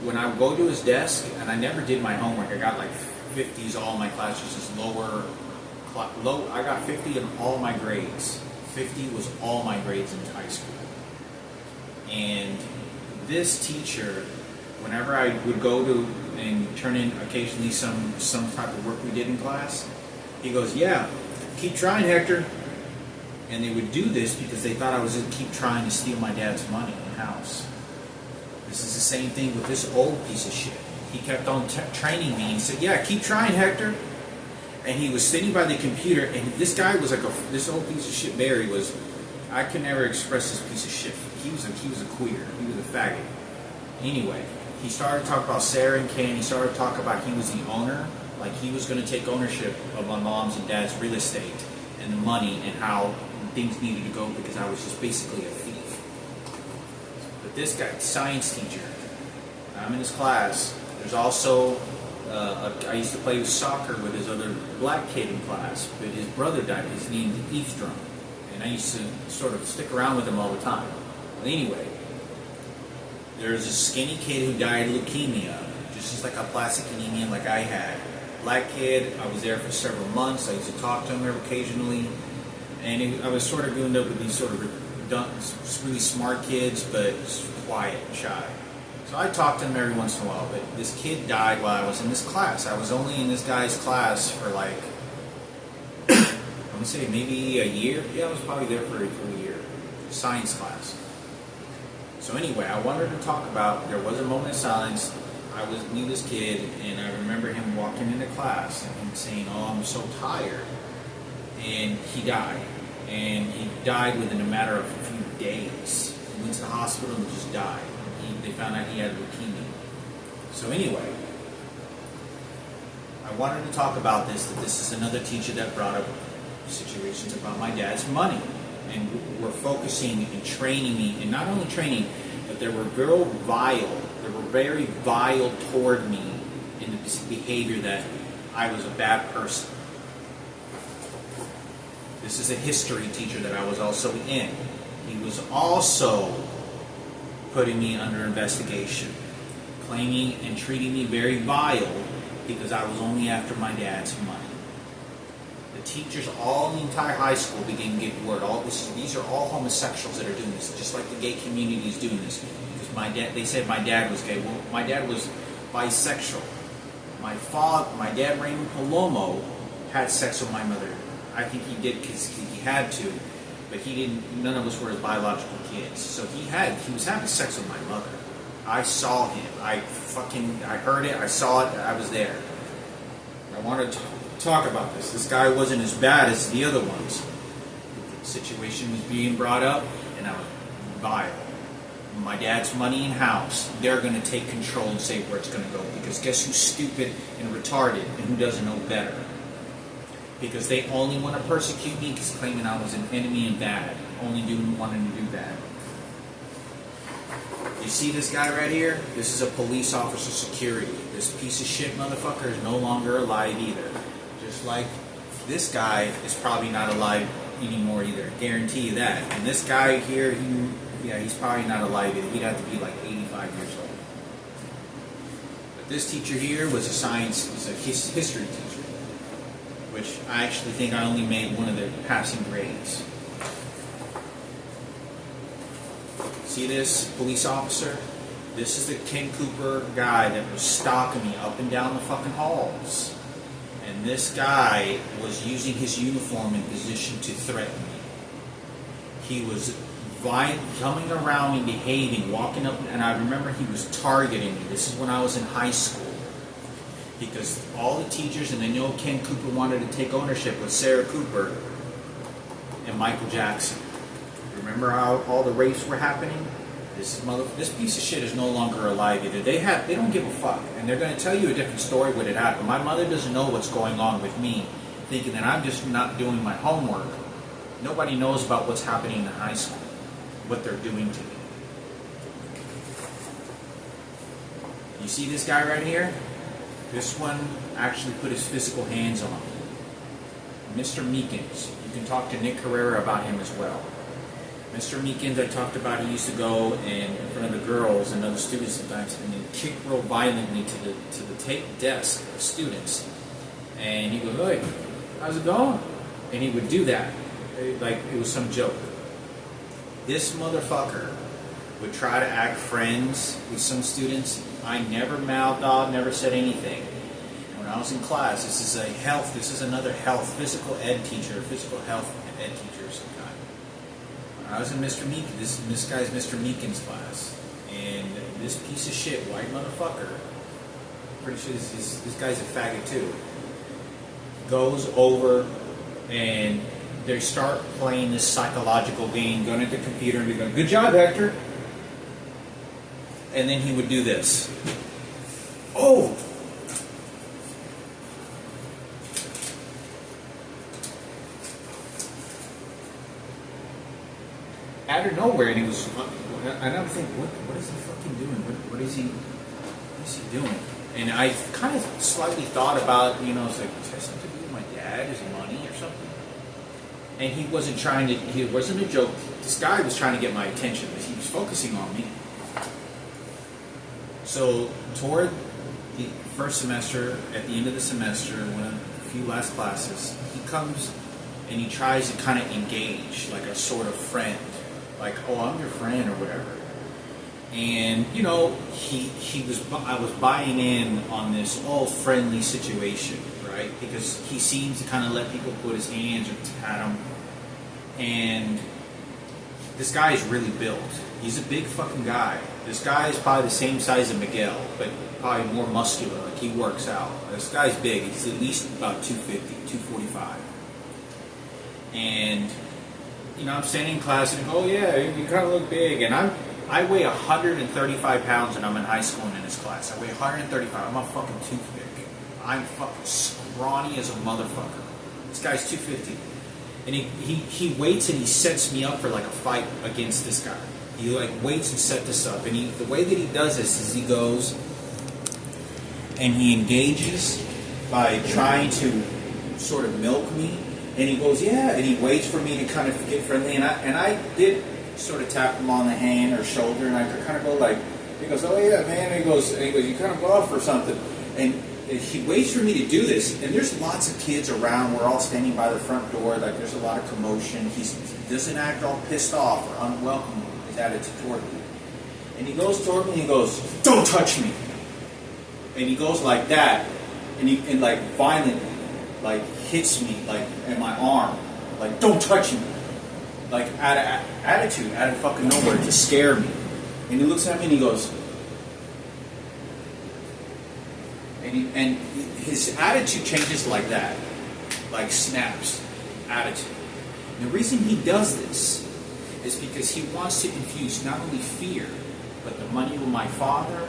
Speaker 1: When I would go to his desk, and I never did my homework, I got like 50s all my classes, just low. I got 50 in all my grades. 50 was all my grades in high school. And this teacher, whenever I would go to and turn in occasionally some type of work we did in class, he goes, yeah, keep trying, Hector. And they would do this because they thought I was going to keep trying to steal my dad's money in the house. This is the same thing with this old piece of shit. He kept on training me. He said, yeah, keep trying, Hector. And he was sitting by the computer, and this guy was like this old piece of shit. Barry was, I could never express this piece of shit. He was a queer. He was a faggot. Anyway, he started to talk about Sarah and Ken. He started to talk about he was the owner. Like he was going to take ownership of my mom's and dad's real estate and the money and how things needed to go because I was just basically a thief. But this guy, science teacher, I'm in his class. There's also, I used to play with soccer with his other black kid in class, but his brother died. His name was Eavesdrum. And I used to sort of stick around with him all the time. But anyway, there's a skinny kid who died of leukemia, just like a plastic anemia like I had. Black kid, I was there for several months. I used to talk to him occasionally. And I was sort of doing up with these sort of really smart kids, but quiet and shy. So I talked to him every once in a while, but this kid died while I was in this class. I was only in this guy's class for like, I'm going to say maybe a year. Yeah, I was probably there for a year. Science class. So anyway, I wanted to talk about, there was a moment of silence. I knew this kid, and I remember him walking into class and him saying, oh, I'm so tired. And he died. And he died within a matter of a few days. He went to the hospital and just died. They found out he had leukemia. So anyway, I wanted to talk about this, that this is another teacher that brought up situations about my dad's money. And were focusing and training me, and not only training, but they were very vile toward me in the behavior that I was a bad person. This is a history teacher that I was also in. He was also putting me under investigation, claiming and treating me very vile because I was only after my dad's money. The teachers, all the entire high school began getting word. These are all homosexuals that are doing this, just like the gay community is doing this. Because they said my dad was gay. Well, my dad was bisexual. My dad, Raymond Palomo, had sex with my mother. I think he did because he had to, but he didn't. None of us were his biological kids. So he was having sex with my mother. I saw him. I heard it. I saw it. I was there. I wanted to talk about this. This guy wasn't as bad as the other ones. The situation was being brought up, and I was vile. My dad's money and house, they're going to take control and say where it's going to go. Because guess who's stupid and retarded and who doesn't know better? Because they only want to persecute me because claiming I was an enemy and bad. Only wanting to do that. You see this guy right here? This is a police officer security. This piece of shit motherfucker is no longer alive either. Just like this guy is probably not alive anymore either. I guarantee you that. And this guy here, he's probably not alive either. He'd have to be like 85 years old. But this teacher here was a history teacher, which I actually think I only made one of the passing grades. See this police officer? This is the Ken Cooper guy that was stalking me up and down the fucking halls. And this guy was using his uniform in position to threaten me. He was coming around and behaving, walking up, and I remember he was targeting me. This is when I was in high school. Because all the teachers, and they know Ken Cooper wanted to take ownership with Sarah Cooper and Michael Jackson. Remember how all the rapes were happening? This piece of shit is no longer alive either. They don't give a fuck, and they're going to tell you a different story when it happened. My mother doesn't know what's going on with me, thinking that I'm just not doing my homework. Nobody knows about what's happening in high school, what they're doing to me. You see this guy right here? This one actually put his physical hands on me. Mr. Meekins. You can talk to Nick Herrera about him as well. Mr. Meekins, I talked about, he used to go in front of the girls and other students sometimes and then kick real violently to the tape desk of students. And he goes, "Hey, how's it going?" And he would do that like it was some joke. This motherfucker would try to act friends with some students. I never mouthed off, never said anything. When I was in class, this is another health, physical ed teacher, physical health ed teacher of some kind. When I was in Mr. Meekins, this guy's Mr. Meekins' class, and this piece of shit, white motherfucker, pretty sure this guy's a faggot too, goes over and they start playing this psychological game, going into the computer and be going, "Good job, Hector." And then he would do this. Oh! Out of nowhere, and he was, and I would think, what is he fucking doing? What is he doing? And I kind of slightly thought about, it's like, is that something to do with my dad? Is it money or something? And he wasn't a joke. This guy was trying to get my attention. He was focusing on me. So toward the first semester, at the end of the semester, one of the few last classes, he comes and he tries to kind of engage like a sort of friend. Like, "Oh, I'm your friend," or whatever. And, I was buying in on this all friendly situation, right? Because he seems to kind of let people put his hands or pat him. And this guy is really built. He's a big fucking guy. This guy is probably the same size as Miguel, but probably more muscular. Like, he works out. This guy's big. He's at least about 250, 245. And, I'm standing in class and I go, "Oh yeah, you kind of look big." And I weigh 135 pounds and I'm in high school and in this class. I weigh 135. I'm a fucking toothpick. I'm fucking scrawny as a motherfucker. This guy's 250. And he waits and he sets me up for like a fight against this guy. He like waits and set this up. And the way that he does this is he goes and he engages by trying to sort of milk me. And he goes, "Yeah," and he waits for me to kind of get friendly. And I did sort of tap him on the hand or shoulder, and I kind of go like, he goes, "Oh yeah, man." And he goes, "You kind of go off or something." And he waits for me to do this. And there's lots of kids around. We're all standing by the front door. Like, there's a lot of commotion. He doesn't act all pissed off or unwelcome, his attitude toward me. And he goes toward me and he goes, "Don't touch me." And he goes like that, and like violently, like hits me like in my arm, like, "Don't touch me," like out of attitude, out of fucking nowhere, to scare me. And he looks at me and he goes, and his attitude changes like that, like snaps, attitude. And the reason he does this is because he wants to confuse not only fear, but the money of my father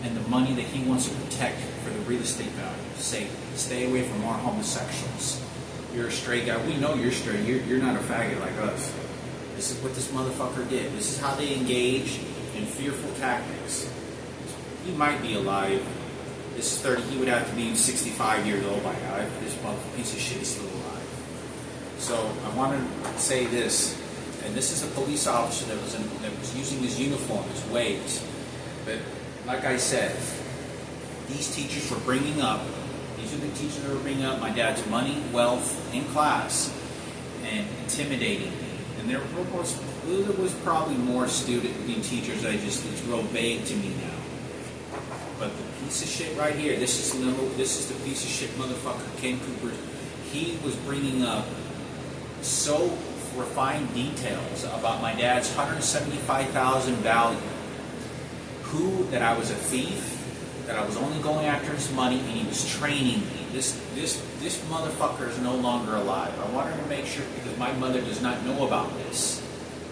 Speaker 1: and the money that he wants to protect for the real estate value. Say, "Stay away from our homosexuals. You're a straight guy. We know you're straight. You're not a faggot like us." This is what this motherfucker did. This is how they engage in fearful tactics. He might be alive. This is 30. He would have to be 65 years old by now. If this piece of shit is still alive. So I want to say this, and this is a police officer that was using his uniform, his ways. But like I said, these teachers were bringing up. These are the teachers that were bringing up my dad's money, wealth in class, and intimidating me. And there was probably more teachers. It's real vague to me now. But the piece of shit right here, this is the piece of shit motherfucker, Ken Cooper. He was bringing up so refined details about my dad's $175,000 value. That I was a thief, that I was only going after his money, and he was training me. This motherfucker is no longer alive. I wanted to make sure, because my mother does not know about this.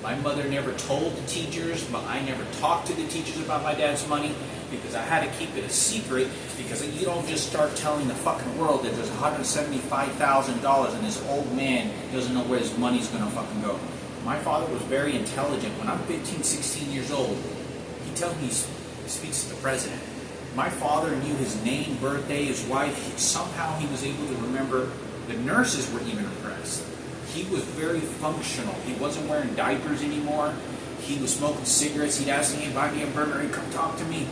Speaker 1: My mother never told the teachers, but I never talked to the teachers about my dad's money because I had to keep it a secret, because you don't just start telling the fucking world that there's $175,000 and this old man doesn't know where his money's going to fucking go. My father was very intelligent. When I'm 15, 16 years old, he tells me he speaks to the president. My father knew his name, birthday, his wife. Somehow he was able to remember. The nurses were even impressed. He was very functional. He wasn't wearing diapers anymore. He was smoking cigarettes. He'd ask me, hey, buy me a burger. He'd come talk to me.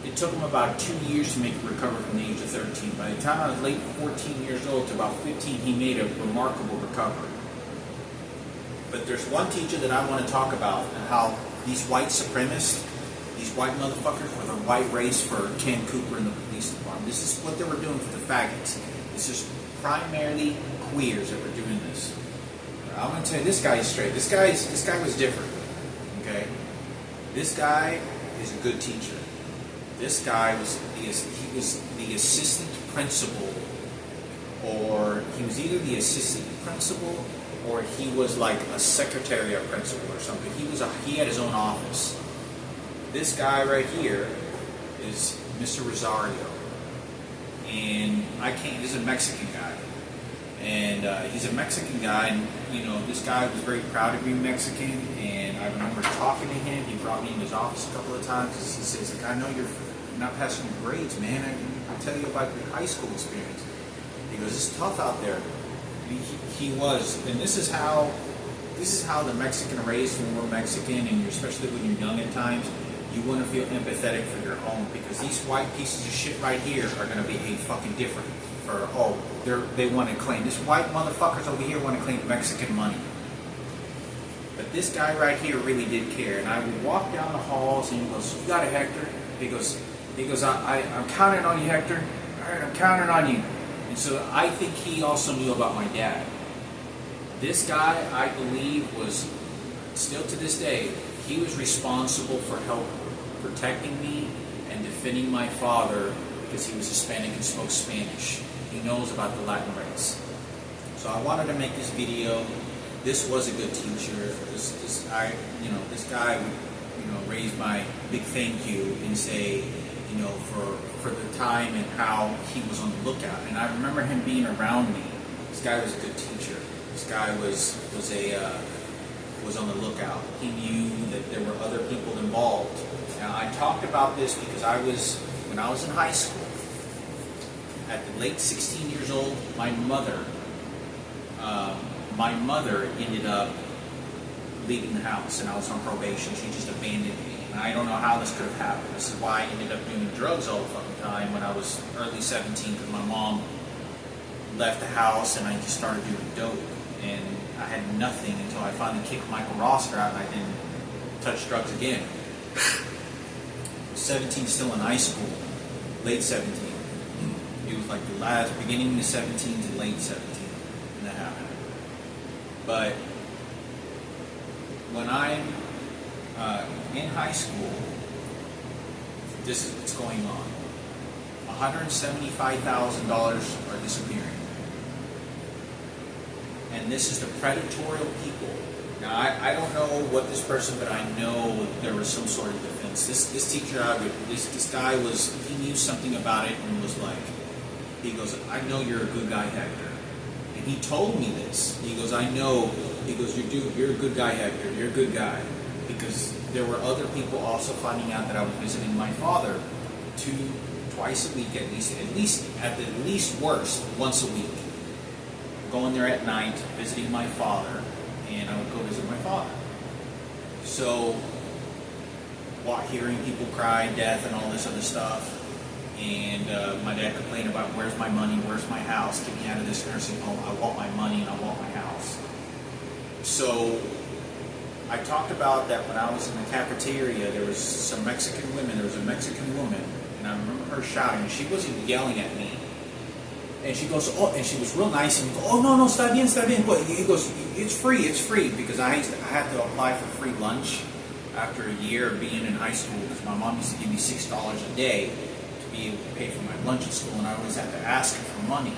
Speaker 1: It took him about 2 years to make a recovery from the age of 13. By the time I was late 14 years old to about 15, he made a remarkable recovery. But there's one teacher that I want to talk about, and how these white supremacists, these white motherfuckers were the white race for Ken Cooper in the police department. This is what they were doing for the faggots. This is primarily queers that were doing this. I'm going to tell you, this guy is straight. This guy was different. Okay? This guy is a good teacher. This guy was the assistant principal, or he was either the assistant principal or he was like a secretary or principal or something. He had his own office. This guy right here is Mr. Rosario, and this is a Mexican guy, and he's a Mexican guy, and this guy was very proud to be Mexican, and I remember talking to him. He brought me in his office a couple of times. He says, like, I know you're not passing your grades, man. I'll tell you about your high school experience. He goes, it's tough out there. He was, and this is how the Mexican race, when we're Mexican, and especially when you're young at times, you want to feel empathetic for your own, because these white pieces of shit right here are going to behave fucking different. They want to claim, this white motherfuckers over here want to claim Mexican money. But this guy right here really did care, and I would walk down the halls, and he goes, you got it, Hector? He goes, I'm counting on you, Hector. All right, I'm counting on you. And so I think he also knew about my dad. This guy, I believe, was, still to this day, he was responsible for protecting me and defending my father, because he was Hispanic and spoke Spanish. He knows about the Latin race. So I wanted to make this video. This was a good teacher. This guy would, raise my big thank you and say, for the time and how he was on the lookout. And I remember him being around me. This guy was a good teacher. This guy was on the lookout. He knew that there were other people involved. Now, I talked about this because when I was in high school, at the late 16 years old, my mother ended up leaving the house, and I was on probation. She just abandoned me. And I don't know how this could have happened. This is why I ended up doing drugs all the fucking time when I was early 17, because my mom left the house and I just started doing dope. And I had nothing until I finally kicked Michael Roster out, and I didn't touch drugs again. 17, still in high school, late 17. It was like the beginning of 17 to late 17 when that happened. But when I'm in high school, this is what's going on. $175,000 are disappearing. And this is the predatory people. Now, I don't know what this person, but I know there was some sort of defense. This teacher, this guy he knew something about it and was like, he goes, I know you're a good guy, Hector. And he told me this. He goes, I know. He goes, you're a good guy, Hector. You're a good guy. Because there were other people also finding out that I was visiting my father twice a week at the least worst, once a week. Going there at night, visiting my father, and I would go visit my father. So, hearing people cry, death, and all this other stuff, and my dad complained about, where's my money, where's my house, get me out of this nursing home, I want my money and I want my house. So, I talked about that when I was in the cafeteria, there was some Mexican women, there was a Mexican woman, and I remember her shouting, she wasn't yelling at me. And she goes, oh, and she was real nice, and goes, oh, no, está bien. What? He goes, it's free, because I had to apply for free lunch after a year of being in high school, because my mom used to give me $6 a day to be able to pay for my lunch at school, and I always had to ask her for money,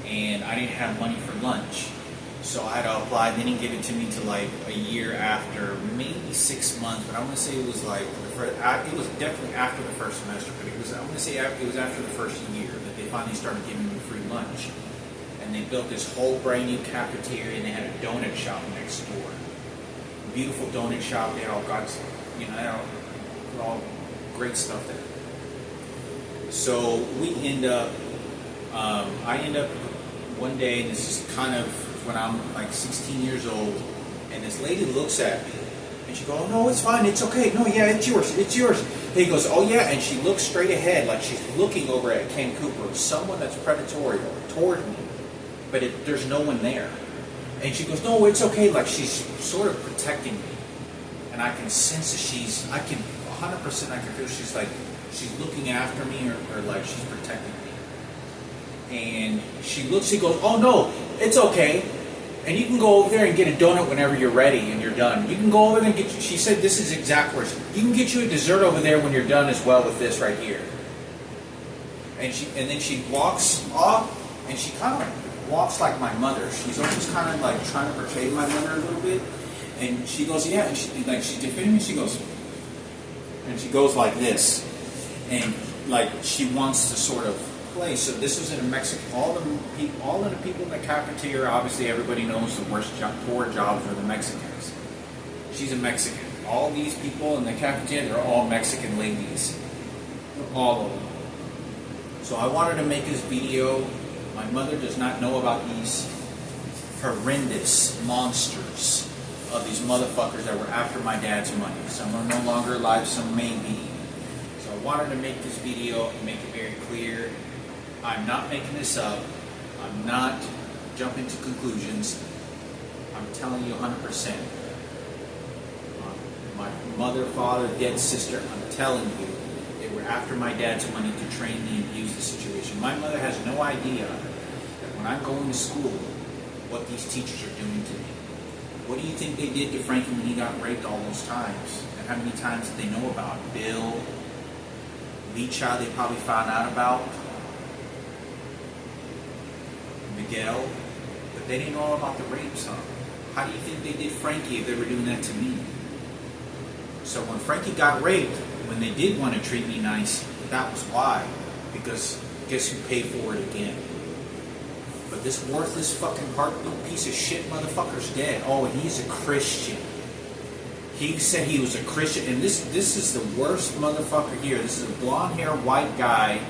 Speaker 1: and I didn't have money for lunch. So I had to apply. They didn't give it to me till like a year after, maybe 6 months. But I want to say it was like it was definitely after the first semester. But I want to say it was after the first year that they finally started giving me free lunch. And they built this whole brand new cafeteria, and they had a donut shop next door. Beautiful donut shop. They had all kinds, they had all great stuff there. So we end up. I end up one day, and this is kind of when I'm like 16 years old, and this lady looks at me, and she goes, "Oh no, it's fine, it's okay. No, yeah, it's yours, it's yours." And he goes, "Oh yeah," and she looks straight ahead, like she's looking over at Ken Cooper, someone that's predatory toward me, but there's no one there. And she goes, "No, it's okay," like she's sort of protecting me, and I can sense that I can 100%, I can feel she's looking after me, or like she's protecting me. And she goes, "Oh no, it's okay. And you can go over there and get a donut whenever you're ready and you're done. You can go over there and get," she said this is exact words, "You can get you a dessert over there when you're done as well with this right here." And then she walks off, and she kind of walks like my mother. She's almost kind of like trying to portray my mother a little bit. And she goes, "Yeah," and she's defending me, she goes like this. And like she wants to sort of play. So this was in a Mexican. All of the people in the cafeteria, obviously everybody knows the worst poor jobs are the Mexicans. She's a Mexican. All these people in the cafeteria, they're all Mexican ladies. All of them. So I wanted to make this video. My mother does not know about these horrendous monsters of these motherfuckers that were after my dad's money. Some are no longer alive, some may be. So I wanted to make this video and make it very clear. I'm not making this up. I'm not jumping to conclusions. I'm telling you 100%. My mother, father, dead sister, I'm telling you, they were after my dad's money to train me and use the situation. My mother has no idea that when I'm going to school, what these teachers are doing to me. What do you think they did to Frankie when he got raped all those times? And how many times did they know about? Bill, Lee Child, they probably found out about. Miguel, but they didn't know all about the rapes, huh? How do you think they did Frankie if they were doing that to me? So when Frankie got raped, when they did want to treat me nice, that was why. Because guess who paid for it again? But this worthless fucking heartbeat piece of shit motherfucker's dead. Oh, and he's a Christian. He said he was a Christian, and this is the worst motherfucker here. This is a blonde-haired white guy,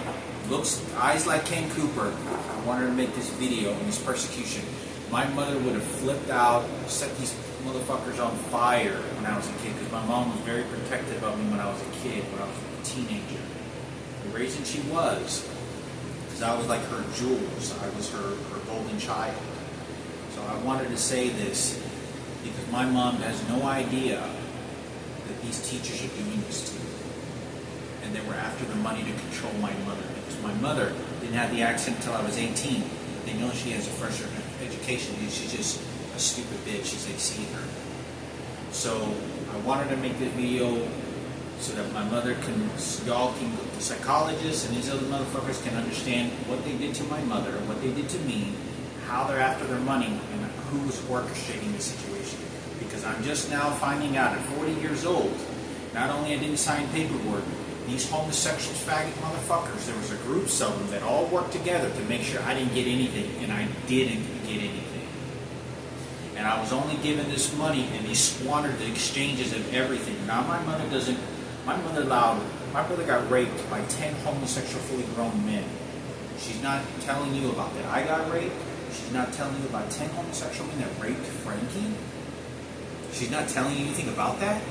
Speaker 1: looks eyes like Ken Cooper. I wanted to make this video on his persecution. My mother would have flipped out, set these motherfuckers on fire when I was a kid, because my mom was very protective of me when I was a kid, when I was a teenager. The reason she was, because I was like her jewels. I was her golden child. So I wanted to say this, because my mom has no idea that these teachers are doing this to me. And they were after the money to control my mother. Because my mother didn't have the accent until I was 18. They know she has a fresh education. She's just a stupid bitch as they see her. So I wanted to make this video so that my mother y'all can go to psychologists and these other motherfuckers can understand what they did to my mother, what they did to me, how they're after their money, and who is orchestrating the situation. Because I'm just now finding out at 40 years old, not only I didn't sign paperwork, these homosexual faggot motherfuckers, there was a group of them that all worked together to make sure I didn't get anything, and I didn't get anything. And I was only given this money, and they squandered the exchanges of everything. Now my mother got raped by 10 homosexual fully grown men. She's not telling you about that. I got raped. She's not telling you about 10 homosexual men that raped Frankie. She's not telling you anything about that.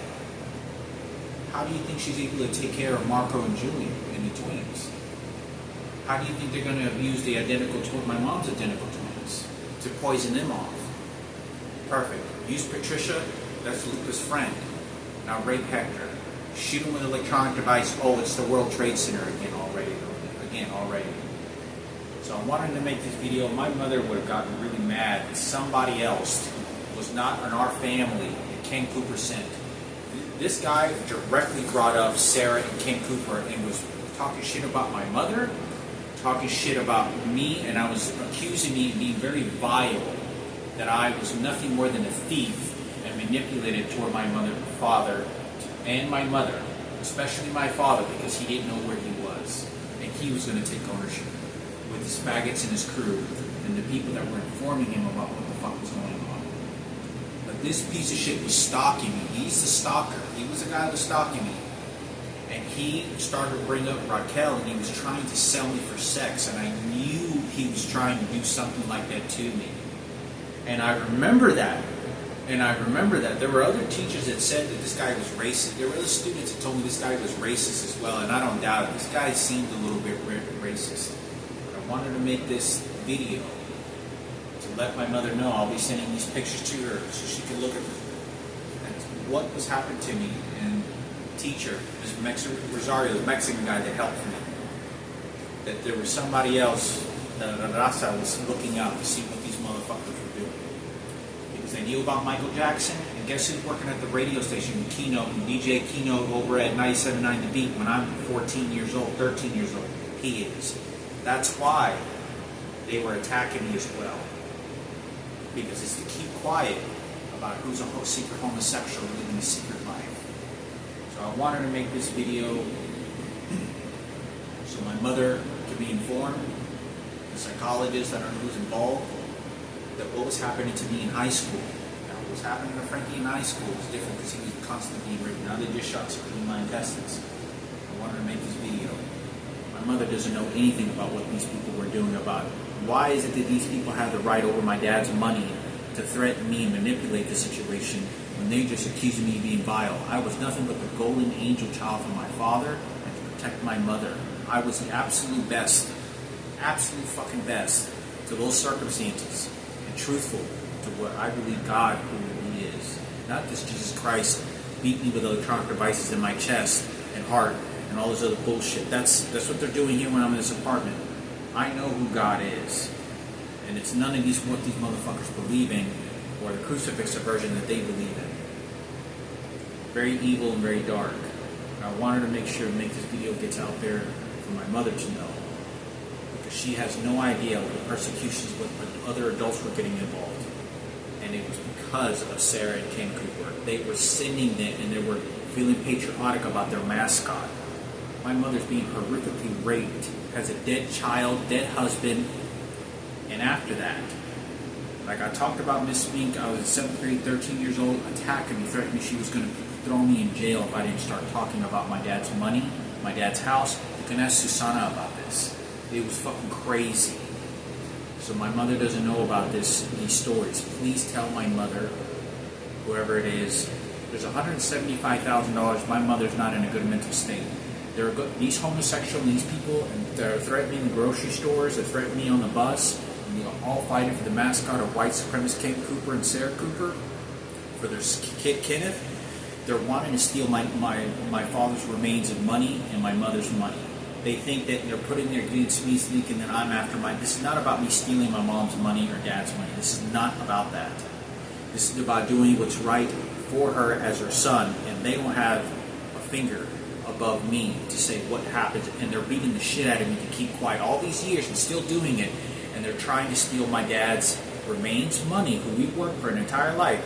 Speaker 1: How do you think she's able to take care of Marco and Julian and the twins? How do you think they're going to abuse the identical twins, my mom's identical twins, to poison them off? Perfect. Use Patricia, that's Luca's friend. Now rape Hector. Shoot him with an electronic device. Oh, it's the World Trade Center again already. So I wanted to make this video. My mother would have gotten really mad that somebody else was not in our family that Ken Cooper sent. This guy directly brought up Sarah and Ken Cooper and was talking shit about my mother, talking shit about me, and I was accusing me of being very vile that I was nothing more than a thief and manipulated toward my father, and my mother, especially my father, because he didn't know where he was. And he was going to take ownership with his faggots and his crew and the people that were informing him about what the fuck was going on. But this piece of shit was stalking me. He's the stalker. He was the guy that was stalking me. And he started to bring up Raquel, and he was trying to sell me for sex, and I knew he was trying to do something like that to me. And I remember that. And I remember that. There were other teachers that said that this guy was racist. There were other students that told me this guy was racist as well, and I don't doubt it. This guy seemed a little bit racist. But I wanted to make this video to let my mother know I'll be sending these pictures to her so she can look at what was happening to me. And teacher, Mr. Rosario, the Mexican guy that helped me, that there was somebody else, that Raza was looking out to see what these motherfuckers were doing. Because they knew about Michael Jackson, and guess who's working at the radio station, Keynote, and DJ Keynote over at 97.9 The Beat when I'm 14 years old, 13 years old. He is. That's why they were attacking me as well. Because it's to keep quiet about who's a secret homosexual living a secret life. So I wanted to make this video so my mother could be informed, the psychologists that are who's involved, that what was happening to me in high school. Now, what was happening to Frankie in high school was different because he was constantly being raped. Now they just shot between my intestines. I wanted to make this video. My mother doesn't know anything about what these people were doing about it. Why is it that these people have the right over my dad's money to threaten me and manipulate the situation when they just accused me of being vile? I was nothing but the golden angel child from my father and to protect my mother. I was the absolute best, absolute fucking best to those circumstances and truthful to what I believe God who He is. Not this Jesus Christ beat me with electronic devices in my chest and heart and all this other bullshit. That's what they're doing here when I'm in this apartment. I know who God is. And it's none of these what these motherfuckers believe in, or the crucifix version that they believe in. Very evil and very dark. And I wanted to make sure this video gets out there for my mother to know, because she has no idea what the persecutions, what other adults were getting involved. And it was because of Sarah and Ken Cooper. They were sending it, and they were feeling patriotic about their mascot. My mother's being horrifically raped, has a dead child, dead husband. And after that, like I talked about Miss Spink, I was in 7th grade, 13 years old, attacking me, threatening me she was going to throw me in jail if I didn't start talking about my dad's money, my dad's house. You can ask Susana about this. It was fucking crazy. So my mother doesn't know about these stories. Please tell my mother, whoever it is, there's $175,000. My mother's not in a good mental state. These homosexual, these people, and they're threatening the grocery stores, they're threatening me on the bus. And they're all fighting for the mascot of white supremacist Ken Cooper and Sarah Cooper, for their kid Kenneth. They're wanting to steal my father's remains of money and my mother's money. They think that they're putting their against me, thinking that I'm after this is not about me stealing my mom's money or dad's money. This is not about that. This is about doing what's right for her as her son, and they don't have a finger above me to say what happens, and they're beating the shit out of me to keep quiet all these years and still doing it. And they're trying to steal my dad's remains, money, who we worked for an entire life,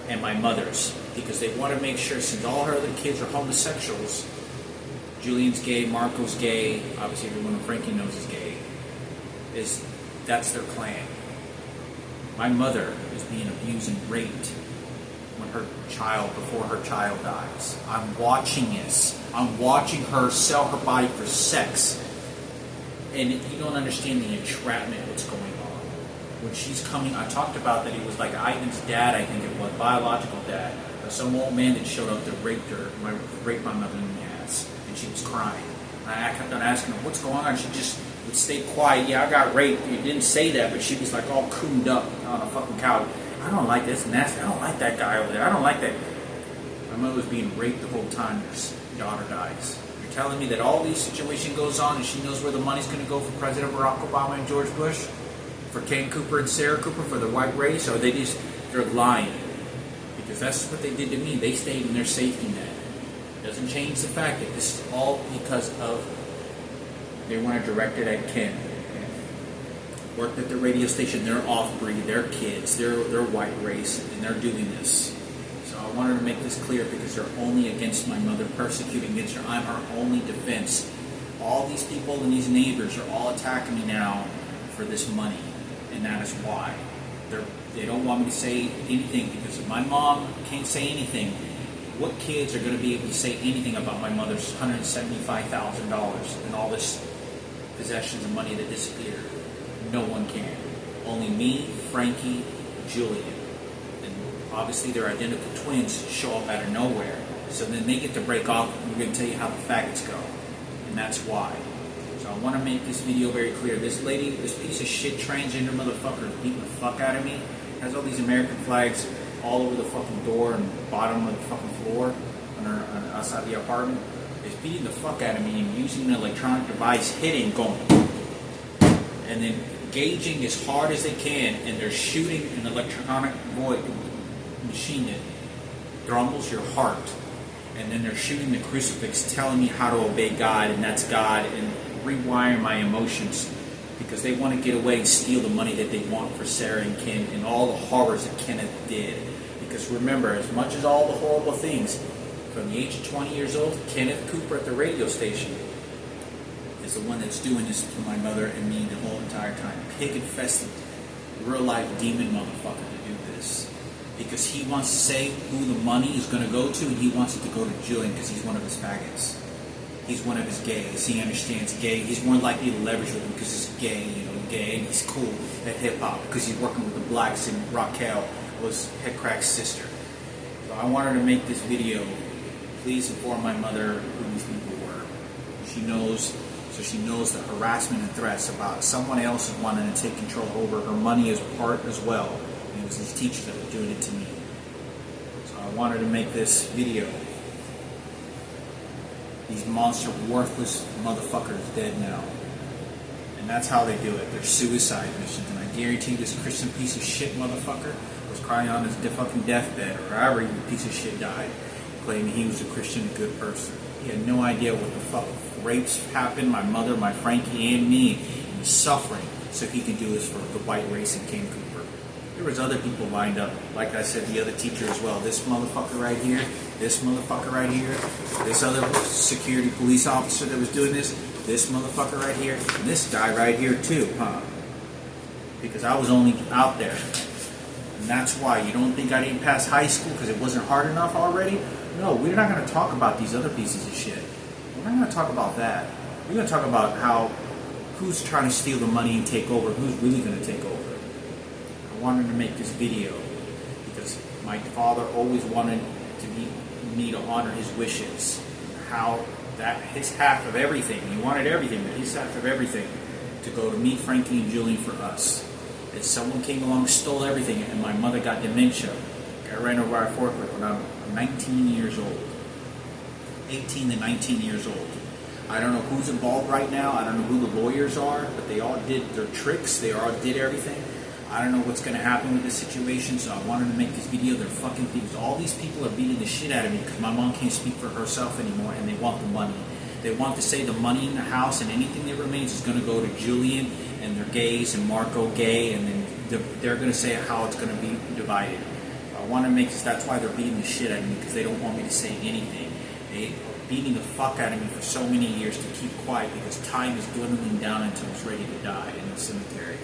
Speaker 1: and my mother's, because they want to make sure, since all her other kids are homosexuals, Julian's gay, Marco's gay, obviously everyone who Frankie knows is gay, that's their clan. My mother is being abused and raped before her child dies. I'm watching this. I'm watching her sell her body for sex. And you don't understand the entrapment what's going on. When she's coming, I talked about that it was like Ivan's dad, I think it was, biological dad, or some old man that showed up that raped my mother in the ass, and she was crying. And I kept on asking her, what's going on? She just would stay quiet. Yeah, I got raped. You didn't say that, but she was like all cooned up on a fucking couch. I don't like this, nasty. I don't like that guy over there. I don't like that. My mother was being raped the whole time her daughter dies. You're telling me that all these situation goes on and she knows where the money's going to go for President Barack Obama and George Bush, for Ken Cooper and Sarah Cooper, for the white race, or they're lying? Because that's what they did to me. They stayed in their safety net. It doesn't change the fact that this is all because of they want to direct it at Ken. worked at the radio station. They're off-breed, they're kids, they're white race, and they're doing this. So I wanted to make this clear because they're only against my mother, persecuting against her. I'm her only defense. All these people and these neighbors are all attacking me now for this money, and that is why. They don't want me to say anything because if my mom can't say anything, what kids are going to be able to say anything about my mother's $175,000 and all this possessions and money that disappeared? No one can. Only me, Frankie, Julian. And obviously their identical twins show up out of nowhere. So then they get to break off and we're going to tell you how the faggots go. And that's why. So I want to make this video very clear. This lady, this piece of shit transgender motherfucker is beating the fuck out of me. Has all these American flags all over the fucking door and bottom of the fucking floor outside the apartment. Is beating the fuck out of me and using an electronic device, hitting, going, and then gauging as hard as they can, and they're shooting an electronic machine that thrumbles your heart. And then they're shooting the crucifix, telling me how to obey God, and that's God, and rewiring my emotions because they want to get away and steal the money that they want for Sarah and Ken and all the horrors that Kenneth did. Because remember, as much as all the horrible things, from the age of 20 years old, Kenneth Cooper at the radio station is the one that's doing this to my mother and me the whole entire time. Pig-infested, real-life demon motherfucker to do this. Because he wants to say who the money is going to go to, and he wants it to go to Julian because he's one of his faggots. He's one of his gays. He understands gay. He's more likely to leverage with him because he's gay, gay, and he's cool at hip-hop because he's working with the blacks, and Raquel was Head Crack's sister. So I wanted to make this video. Please inform my mother who these people were. She knows the harassment and threats about someone else wanting to take control over her money as part as well. And it was these teachers that were doing it to me. So I wanted to make this video. These monster, worthless motherfuckers dead now. And that's how they do it. They're suicide missions. And I guarantee this Christian piece of shit motherfucker was crying on his fucking deathbed, or however he piece of shit died, claiming he was a Christian, a good person. He had no idea what the fuck rapes happened, my mother, my Frankie, and me, and the suffering, so he could do this for the white race and Ken Cooper. There was other people lined up, like I said, the other teacher as well. This motherfucker right here, this motherfucker right here, this other security police officer that was doing this motherfucker right here, and this guy right here too, huh? Because I was only out there. And that's why. You don't think I didn't pass high school because it wasn't hard enough already? No, we're not going to talk about these other pieces of shit. We're not going to talk about that. We're going to talk about who's trying to steal the money and take over, who's really going to take over. I wanted to make this video because my father always wanted me to honor his wishes. How that his half of everything, he wanted everything, but his half of everything to go to me, Frankie, and Julian for us. And someone came along, stole everything, and my mother got dementia. I ran over our forklift when I'm 19 years old. 18 to 19 years old. I don't know who's involved right now. I don't know who the lawyers are, but they all did their tricks. They all did everything. I don't know what's going to happen with this situation, so I wanted to make this video. They're fucking thieves. All these people are beating the shit out of me because my mom can't speak for herself anymore, and they want the money. They want to say the money in the house and anything that remains is going to go to Julian and their gays and Marco gay, and then they're going to say how it's going to be divided. I want to make this. That's why they're beating the shit out of me, because they don't want me to say anything. They are beating the fuck out of me for so many years to keep quiet because time is dwindling down until it's ready to die in the cemetery.